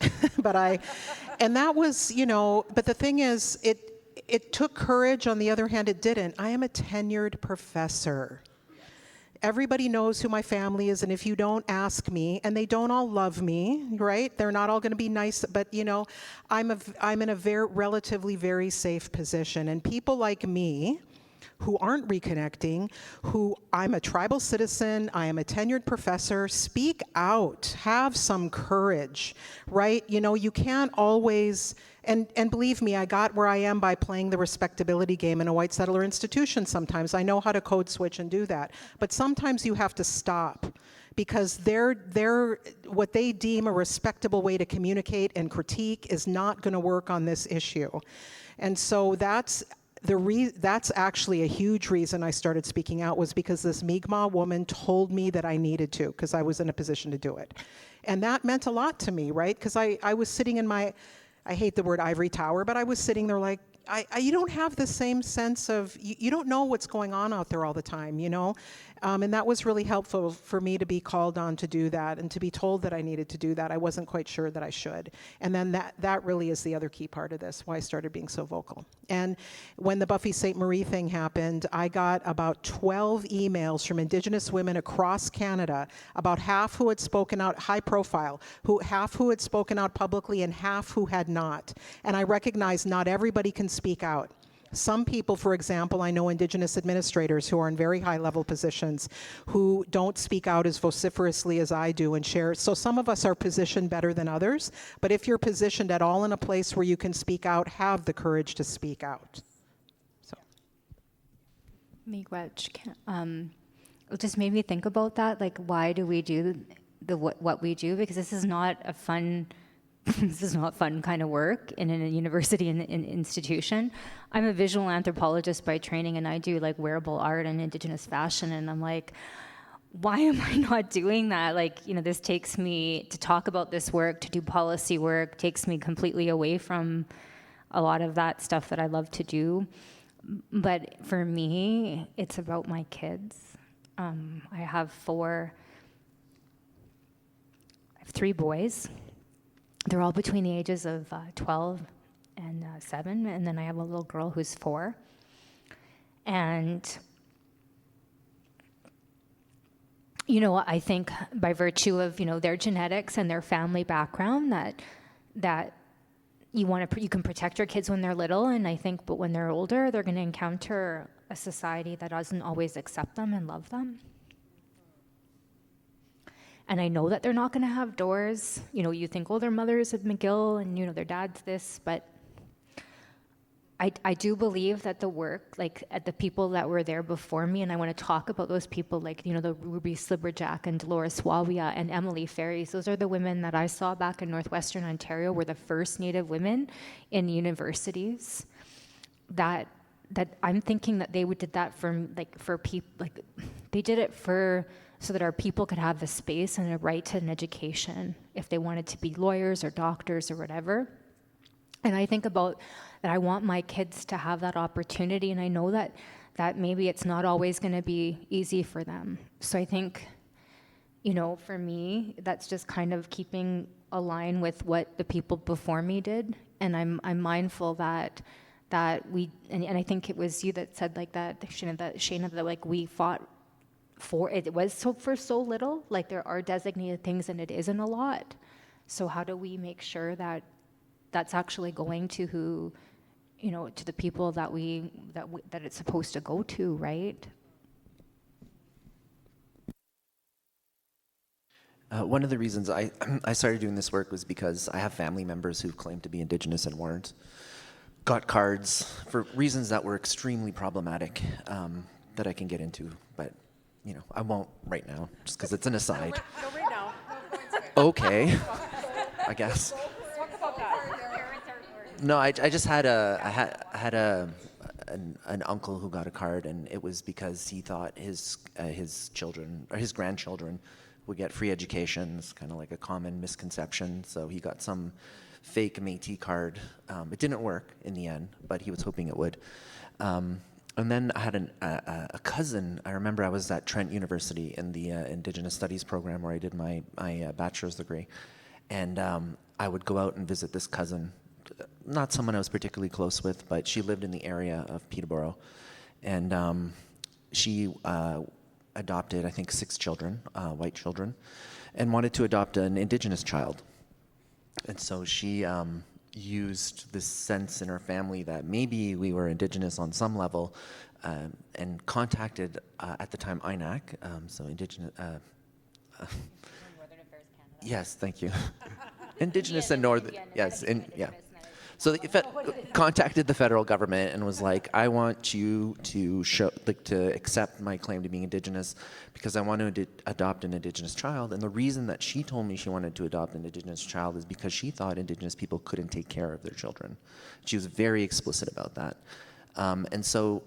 And that was, you know, but the thing is, it took courage. On the other hand, it didn't. I am a tenured professor. Everybody knows who my family is, and if you don't, ask me. And they don't all love me, right? They're not all going to be nice, but you know, I'm in a relatively very safe position. And people like me, who aren't reconnecting, who I'm a tribal citizen, I am a tenured professor, speak out, have some courage, right? You know, you can't always, and believe me, I got where I am by playing the respectability game in a white settler institution sometimes. I know how to code switch and do that. But sometimes you have to stop, because they're what they deem a respectable way to communicate and critique is not gonna work on this issue. And so that's actually a huge reason I started speaking out, was because this Mi'kmaq woman told me that I needed to, because I was in a position to do it. And that meant a lot to me, right? Because I was sitting in my, I hate the word ivory tower, but I was sitting there like, you don't have the same sense of, you don't know what's going on out there all the time, you know? And that was really helpful for me to be called on to do that and to be told that I needed to do that. I wasn't quite sure that I should. And then that really is the other key part of this, why I started being so vocal. And when the Buffy St. Marie thing happened, I got about 12 emails from Indigenous women across Canada, about half who had spoken out, high profile, half who had spoken out publicly and half who had not. And I recognize not everybody can speak out. Some people, for example, I know Indigenous administrators who are in very high-level positions who don't speak out as vociferously as I do and share. So some of us are positioned better than others, but if you're positioned at all in a place where you can speak out, have the courage to speak out. So. It just made me think about that, like, why do we do what we do? Because this is not a fun this is not fun kind of work in a university and institution. I'm a visual anthropologist by training, and I do like wearable art and Indigenous fashion, and I'm like, why am I not doing that? Like, you know, this takes me to talk about this work, to do policy work, takes me completely away from a lot of that stuff that I love to do. But for me, it's about my kids. I have 3 boys. They're all between the ages of 12 and 7, and then I have a little girl who's 4. And I think by virtue of, their genetics and their family background that you can protect your kids when they're little, and I think, but when they're older, they're going to encounter a society that doesn't always accept them and love them. And I know that they're not going to have doors. You think, oh, their mother's at McGill and, their dad's this, but I do believe that the work, like at the people that were there before me, and I want to talk about those people like, the Ruby Slibberjack and Dolores Wawia and Emily Ferries. Those are the women that I saw back in Northwestern Ontario were the first Native women in universities that I'm thinking that they did that for people, like they did it so that our people could have the space and a right to an education if they wanted to be lawyers or doctors or whatever. And I think about that I want my kids to have that opportunity, and I know that maybe it's not always going to be easy for them. So I think, for me, that's just kind of keeping a line with what the people before me did, and I'm mindful that we, and I think it was you that said like that, Shayna, that like we fought for it was for so little, like there are designated things and it isn't a lot. So how do we make sure that that's actually going to who, to the people that it's supposed to go to, right? One of the reasons I started doing this work was because I have family members who claimed to be Indigenous and weren't. Got cards for reasons that were extremely problematic that I can get into, but I won't right now, just because it's an aside. No, right now. Okay, I guess. No, I just had an uncle who got a card, and it was because he thought his children or his grandchildren would get free educations, kind of like a common misconception. So he got some fake Métis card. It didn't work in the end, but he was hoping it would. And then I had a cousin. I remember I was at Trent University in the Indigenous Studies program where I did my bachelor's degree, and I would go out and visit this cousin. Not someone I was particularly close with, but she lived in the area of Peterborough, and she adopted, I think, 6 children, white children, and wanted to adopt an Indigenous child. And so she used this sense in her family that maybe we were Indigenous on some level, and contacted, at the time, INAC, so Indigenous... Northern Affairs Canada. Yes, thank you. Indigenous and Northern... Yes, yeah. So they contacted the federal government and was like, I want you to to accept my claim to being Indigenous because I want to adopt an Indigenous child. And the reason that she told me she wanted to adopt an Indigenous child is because she thought Indigenous people couldn't take care of their children. She was very explicit about that. And so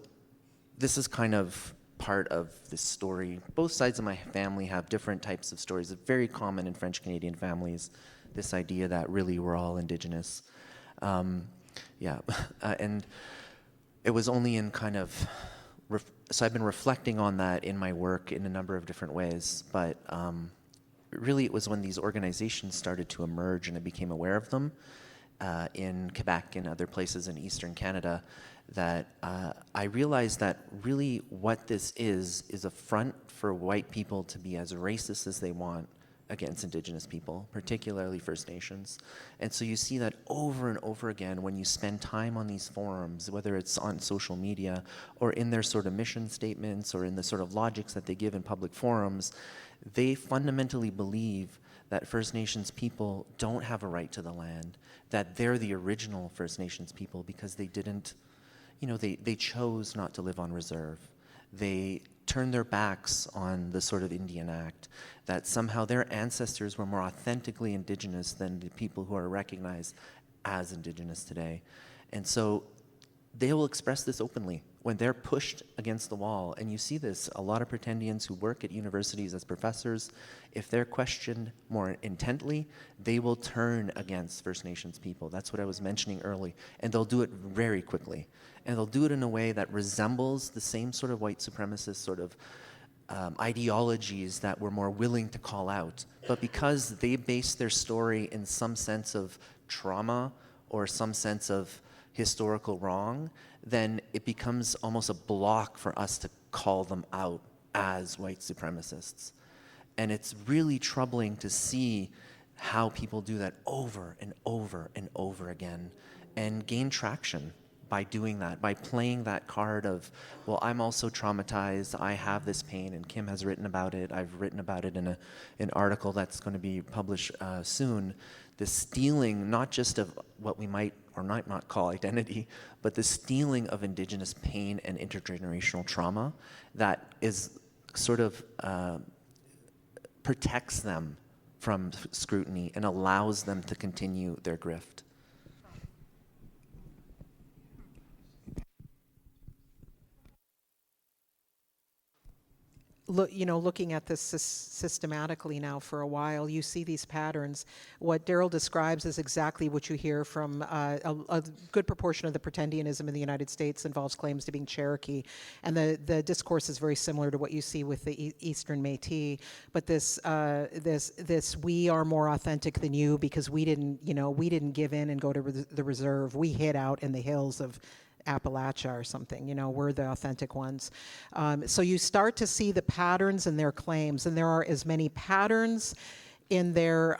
this is kind of part of this story. Both sides of my family have different types of stories. It's very common in French Canadian families, this idea that really we're all Indigenous. And it was only in kind of, so I've been reflecting on that in my work in a number of different ways, but really it was when these organizations started to emerge and I became aware of them in Quebec and other places in Eastern Canada that I realized that really what this is a front for white people to be as racist as they want against Indigenous people, particularly First Nations. And so you see that over and over again when you spend time on these forums, whether it's on social media or in their sort of mission statements or in the sort of logics that they give in public forums, they fundamentally believe that First Nations people don't have a right to the land, that they're the original First Nations people because they didn't, they chose not to live on reserve. They turned their backs on the sort of Indian Act, that somehow their ancestors were more authentically Indigenous than the people who are recognized as Indigenous today. And so they will express this openly when they're pushed against the wall. And you see this, a lot of pretendians who work at universities as professors, if they're questioned more intently, they will turn against First Nations people. That's what I was mentioning early. And they'll do it very quickly. And they'll do it in a way that resembles the same sort of white supremacist sort of ideologies that we're more willing to call out. But because they base their story in some sense of trauma or some sense of historical wrong, then it becomes almost a block for us to call them out as white supremacists. And it's really troubling to see how people do that over and over and over again and gain traction by doing that, by playing that card of, well, I'm also traumatized, I have this pain, and Kim has written about it, I've written about it in an article that's going to be published soon, the stealing not just of what we might or might not call identity, but the stealing of Indigenous pain and intergenerational trauma that is sort of protects them from scrutiny and allows them to continue their grift. Looking at this systematically now for a while, you see these patterns. What Daryl describes is exactly what you hear from a good proportion of the pretendianism in the United States involves claims to being Cherokee, and the discourse is very similar to what you see with the Eastern Métis. But this we are more authentic than you because we didn't give in and go to the reserve. We hid out in the hills of Appalachia or something, we're the authentic ones. So you start to see the patterns in their claims, and there are as many patterns in their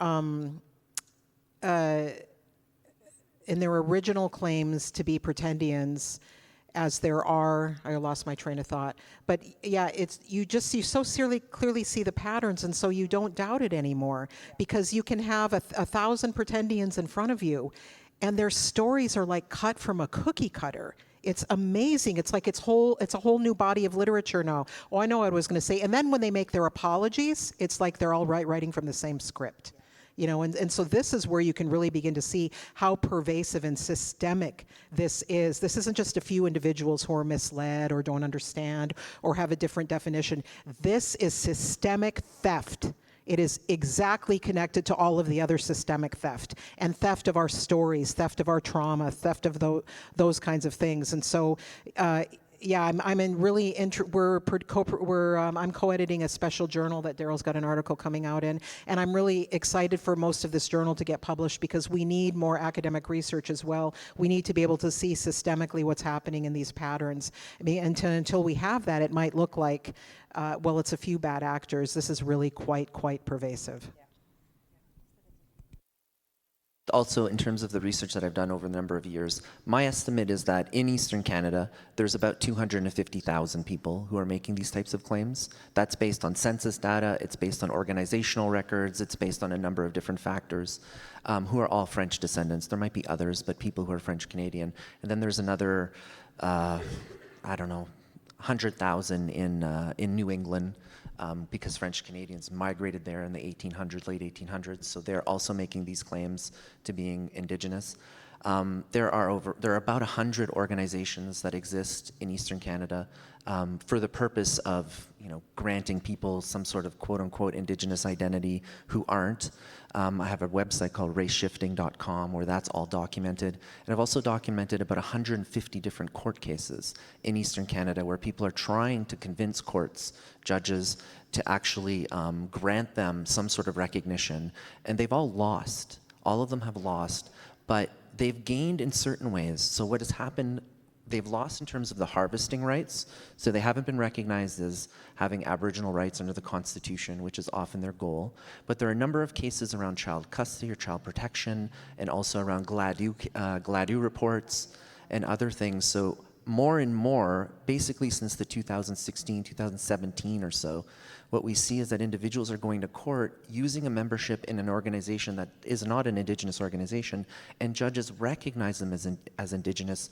original claims to be pretendians as there are, I lost my train of thought, but yeah, you so clearly see the patterns, and so you don't doubt it anymore, because you can have 1,000 pretendians in front of you, and their stories are like cut from a cookie cutter. It's amazing. It's like it's a whole new body of literature now. Oh, I know what I was going to say. And then when they make their apologies, it's like they're all writing from the same script. And so this is where you can really begin to see how pervasive and systemic this is. This isn't just a few individuals who are misled or don't understand or have a different definition. This is systemic theft. It is exactly connected to all of the other systemic theft and theft of our stories, theft of our trauma, theft of those kinds of things. And so, I'm in really I'm co-editing a special journal that Daryl's got an article coming out in, and I'm really excited for most of this journal to get published because we need more academic research as well. We need to be able to see systemically what's happening in these patterns. I mean, until we have that, it might look like, it's a few bad actors. This is really quite pervasive. Also, in terms of the research that I've done over a number of years, my estimate is that in Eastern Canada, there's about 250,000 people who are making these types of claims. That's based on census data, it's based on organizational records, it's based on a number of different factors, who are all French descendants. There might be others, but people who are French Canadian. And then there's another, 100,000 in New England, because French Canadians migrated there in the late 1800s, so they're also making these claims to being Indigenous. There are about 100 organizations that exist in Eastern Canada for the purpose of granting people some sort of quote-unquote Indigenous identity who aren't. I have a website called raceshifting.com where that's all documented. And I've also documented about 150 different court cases in Eastern Canada where people are trying to convince courts, judges, to actually grant them some sort of recognition. And they've all lost. All of them have lost. But they've gained in certain ways. So what has happened, they've lost in terms of the harvesting rights, so they haven't been recognized as having Aboriginal rights under the Constitution, which is often their goal. But there are a number of cases around child custody or child protection, and also around GLADU reports and other things. So more and more, basically since the 2016, 2017 or so, what we see is that individuals are going to court using a membership in an organization that is not an Indigenous organization, and judges recognize them as Indigenous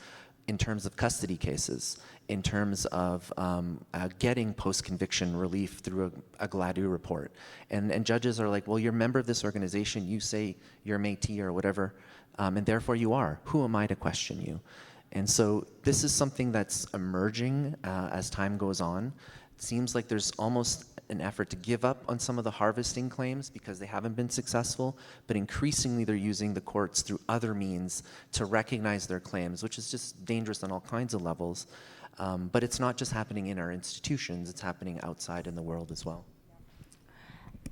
in terms of custody cases, in terms of getting post-conviction relief through a GLADU report. And judges are like, well, you're a member of this organization, you say you're Métis or whatever, and therefore you are. Who am I to question you? And so this is something that's emerging as time goes on. It seems like there's almost an effort to give up on some of the harvesting claims because they haven't been successful, but increasingly they're using the courts through other means to recognize their claims, which is just dangerous on all kinds of levels. But it's not just happening in our institutions, it's happening outside in the world as well.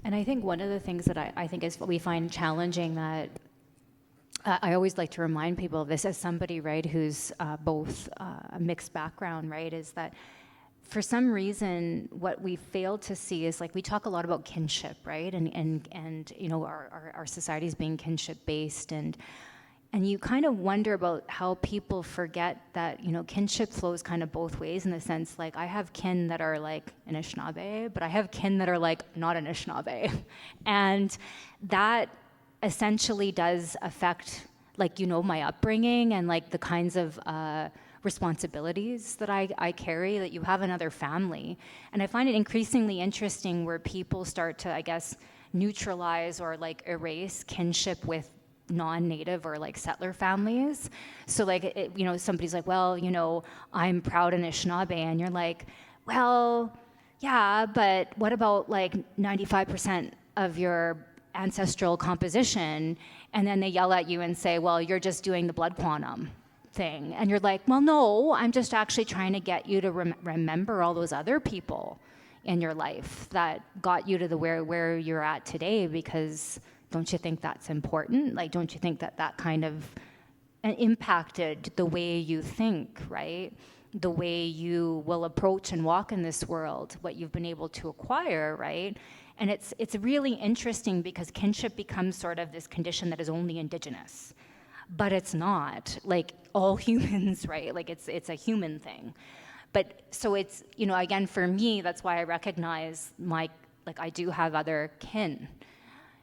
And I think one of the things that I think is what we find challenging that I always like to remind people of this as somebody, right, who's both a mixed background, right, is that for some reason, what we fail to see is, like, we talk a lot about kinship, right? And you know, our societies being kinship based, and you kind of wonder about how people forget that, you know, kinship flows kind of both ways, in the sense, like, I have kin that are like Anishinaabe, but I have kin that are like not Anishinaabe. And that essentially does affect, like, you know, my upbringing and like the kinds of responsibilities that I carry, that you have another family. And I find it increasingly interesting where people start to, I guess, neutralize or like erase kinship with non-native or like settler families. So like, you know, somebody's like, well, you know, I'm proud Anishinaabe, and you're like, well, yeah, but what about like 95% of your ancestral composition? And then they yell at you and say, well, you're just doing the blood quantum thing. And you're like, well, no, I'm just actually trying to get you to remember all those other people in your life that got you to the where you're at today, because don't you think that's important? Like, don't you think that that kind of impacted the way you think, right? The way you will approach and walk in this world, what you've been able to acquire, right? And it's really interesting because kinship becomes sort of this condition that is only Indigenous, but it's not. Like, all humans, right? Like, it's a human thing. But so it's, you know, again, for me, that's why I recognize I do have other kin.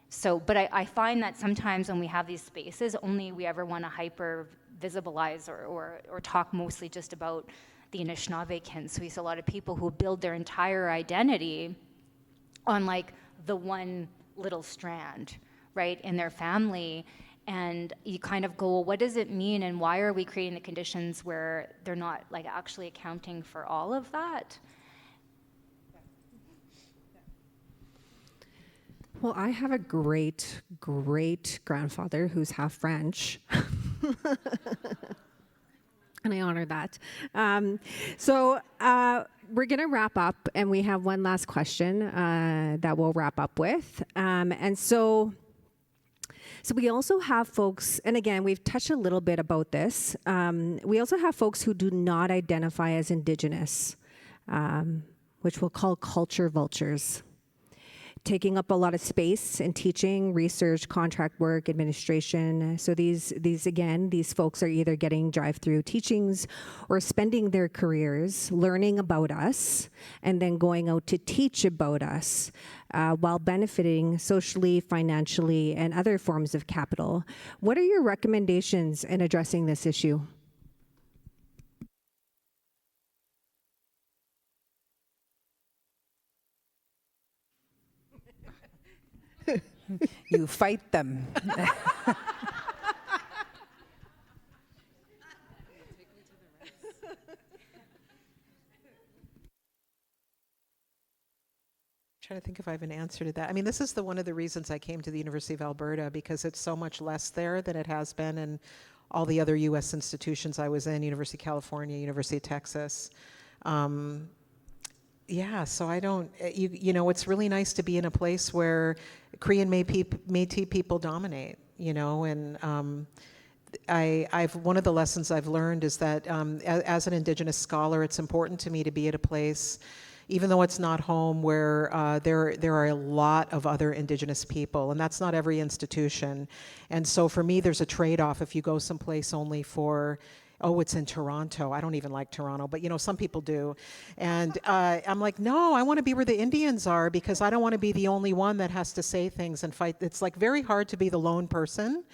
So, but I find that sometimes when we have these spaces, only we ever want to hyper visibilize or talk mostly just about the Anishinaabe kin. So we see a lot of people who build their entire identity on like the one little strand, right, in their family. And you kind of go, well, what does it mean, and why are we creating the conditions where they're not like actually accounting for all of that? Well, I have a great grandfather who's half French. And I honor that. We're going to wrap up, and we have one last question that we'll wrap up with. So we also have folks, and again, we've touched a little bit about this. We also have folks who do not identify as Indigenous, which we'll call culture vultures, taking up a lot of space in teaching, research, contract work, administration. So these folks are either getting drive-through teachings or spending their careers learning about us and then going out to teach about us while benefiting socially, financially, and other forms of capital. What are your recommendations in addressing this issue? You fight them. Trying to think if I have an answer to that. I mean, this is one of the reasons I came to the University of Alberta, because it's so much less there than it has been in all the other U.S. institutions I was in, University of California, University of Texas. Yeah, so I don't, you know, it's really nice to be in a place where Korean Métis people dominate, you know, and one of the lessons I've learned is that as an Indigenous scholar, it's important to me to be at a place, even though it's not home, where there are a lot of other Indigenous people, and that's not every institution. And so for me, there's a trade-off if you go someplace only for, oh, it's in Toronto. I don't even like Toronto, but you know, some people do. And I'm like, no, I want to be where the Indians are, because I don't want to be the only one that has to say things and fight. It's like very hard to be the lone person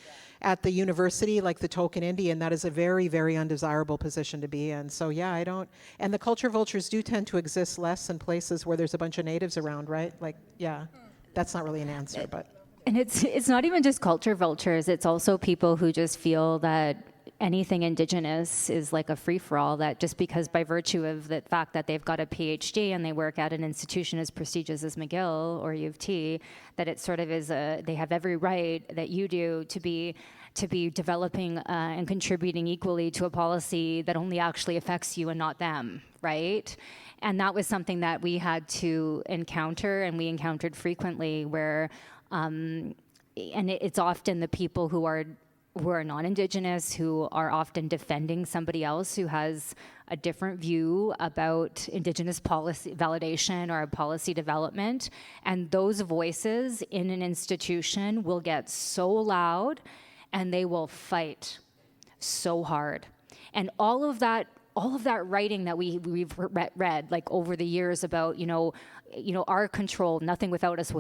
at the university, like the token Indian. That is a very, very undesirable position to be in. So yeah, I don't, and the culture vultures do tend to exist less in places where there's a bunch of natives around, right? Like, yeah, that's not really an answer, but. And it's not even just culture vultures, it's also people who just feel that anything Indigenous is like a free-for-all, that just because by virtue of the fact that they've got a PhD and they work at an institution as prestigious as McGill or U of T, that it sort of is they have every right that you do to be developing and contributing equally to a policy that only actually affects you and not them, right? And that was something that we had to encounter, and we encountered frequently, where, and it's often the people who are who are non-Indigenous, who are often defending somebody else who has a different view about Indigenous policy validation or policy development. And those voices in an institution will get so loud and they will fight so hard. And all of that writing that we've read like over the years about, our control, nothing without us,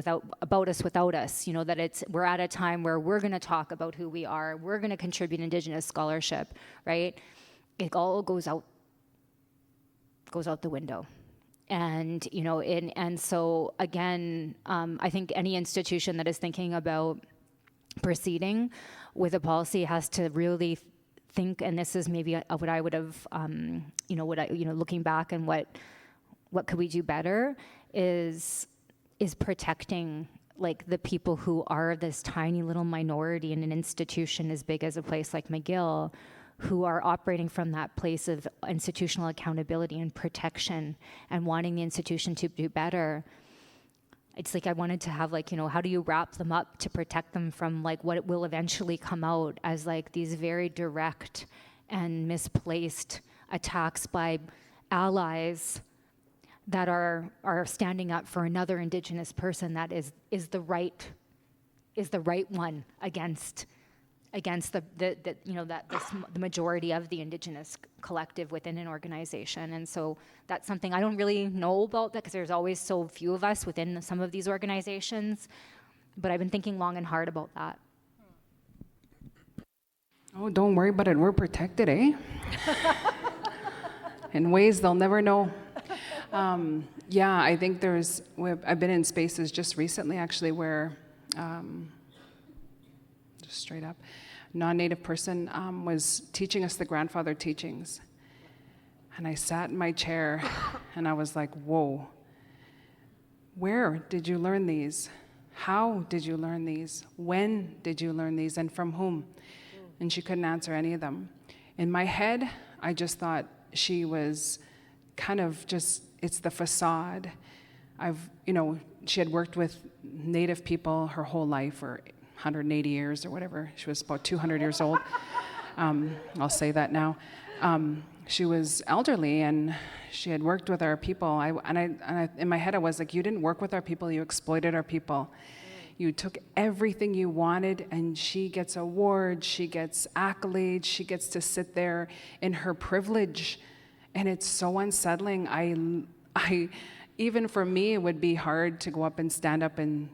about us without us, that we're at a time where we're going to talk about who we are, we're going to contribute Indigenous scholarship, right? It all goes out the window. And, and so again, I think any institution that is thinking about proceeding with a policy has to really think, and this is maybe what I would have, looking back and what could we do better is protecting like the people who are this tiny little minority in an institution as big as a place like McGill, who are operating from that place of institutional accountability and protection and wanting the institution to do better. It's like I wanted to have like, how do you wrap them up to protect them from like what will eventually come out as like these very direct and misplaced attacks by allies that are standing up for another Indigenous person that is the right one against the majority of the Indigenous collective within an organization. And so that's something I don't really know about, because there's always so few of us within some of these organizations, but I've been thinking long and hard about that. Oh, don't worry about it. We're protected, eh? In ways they'll never know. I think I've been in spaces just recently, actually, where, just straight up, non-Native person was teaching us the grandfather teachings. And I sat in my chair and I was like, whoa, where did you learn these? How did you learn these? When did you learn these? And from whom? And she couldn't answer any of them. In my head, I just thought she was kind of just, it's the facade. She had worked with Native people her whole life, or 180 years or whatever. She was about 200 years old. I'll say that now. She was elderly and she had worked with our people. I in my head I was like, you didn't work with our people, you exploited our people. You took everything you wanted, and she gets awards, she gets accolades, she gets to sit there in her privilege, and it's so unsettling. I even for me, it would be hard to go up and stand up in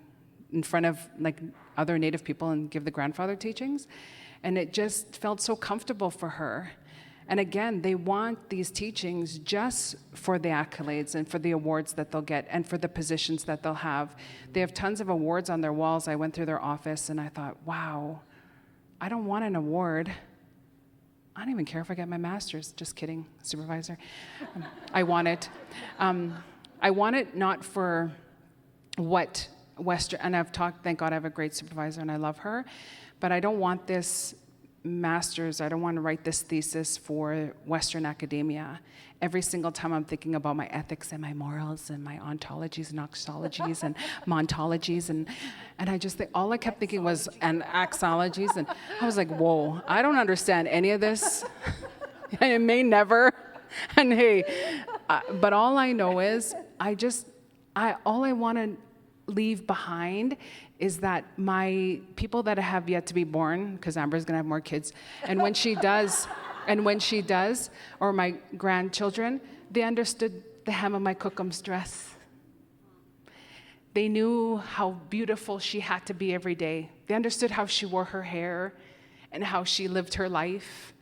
front of like other Native people and give the grandfather teachings, and it just felt so comfortable for her. And again, they want these teachings just for the accolades and for the awards that they'll get and for the positions that they'll have. They have tons of awards on their walls. I went through their office and I thought, wow, I don't want an award. I don't even care if I get my master's. Just kidding, supervisor. I want it. I want it not for what Western, and thank God I have a great supervisor and I love her, but I don't want this master's, I don't want to write this thesis for Western academia. Every single time I'm thinking about my ethics and my morals and my ontologies and oxologies and montologies, and I just think, all I kept thinking was, and axologies, and I was like, whoa, I don't understand any of this. I may never, and hey, but all I know is, all I want to leave behind is that my people that have yet to be born, because Amber's gonna have more kids, and when she does, or my grandchildren, they understood the hem of my kukum's dress. They knew how beautiful she had to be every day. They understood how she wore her hair and how she lived her life.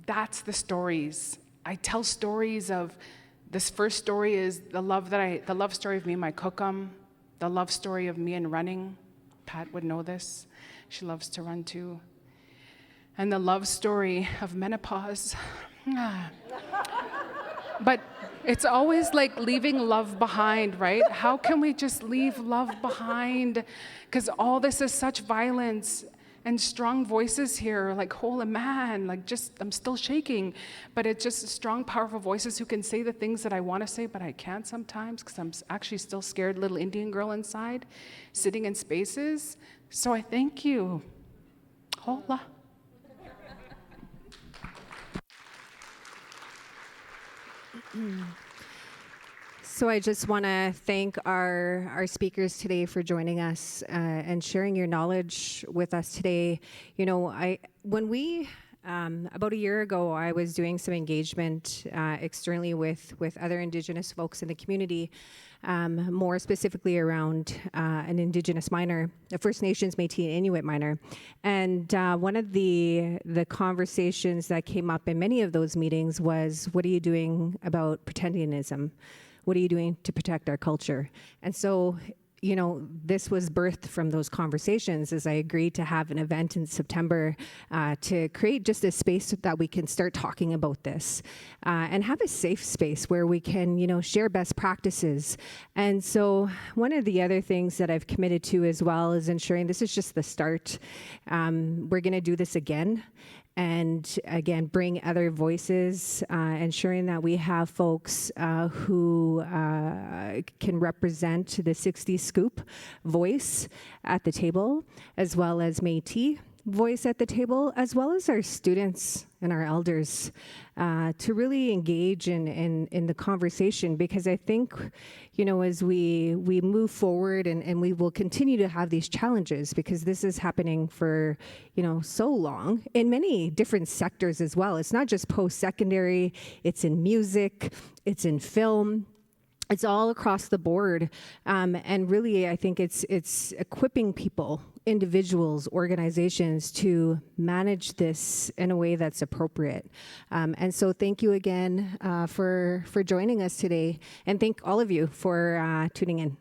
That's the stories. I tell stories of, this first story is the love story of me and my kukum, the love story of me and running. Pat would know this. She loves to run too. And the love story of menopause. But it's always like leaving love behind, right? How can we just leave love behind? Because all this is such violence and strong voices here, like, holy man, like I'm still shaking. But it's just strong, powerful voices who can say the things that I want to say, but I can't sometimes because I'm actually still scared little Indian girl inside, sitting in spaces. So I thank you. Hola. So I just want to thank our speakers today for joining us and sharing your knowledge with us today. You know, about a year ago, I was doing some engagement externally with other Indigenous folks in the community, more specifically around an Indigenous miner, a First Nations, Métis, and Inuit miner. And one of the conversations that came up in many of those meetings was, what are you doing about pretendianism? What are you doing to protect our culture? And so, you know, this was birthed from those conversations as I agreed to have an event in September to create just a space that we can start talking about this and have a safe space where we can, you know, share best practices. And so one of the other things that I've committed to as well is ensuring this is just the start. We're going to do this again. And again, bring other voices, ensuring that we have folks who can represent the 60 Scoop voice at the table, as well as Métis voice at the table, as well as our students and our elders, to really engage in the conversation. Because I think, you know, as we move forward and we will continue to have these challenges, because this is happening for, you know, so long in many different sectors as well. It's not just post-secondary, it's in music, it's in film. It's all across the board, and really, I think it's equipping people, individuals, organizations to manage this in a way that's appropriate. And so, thank you again for joining us today, and thank all of you for tuning in.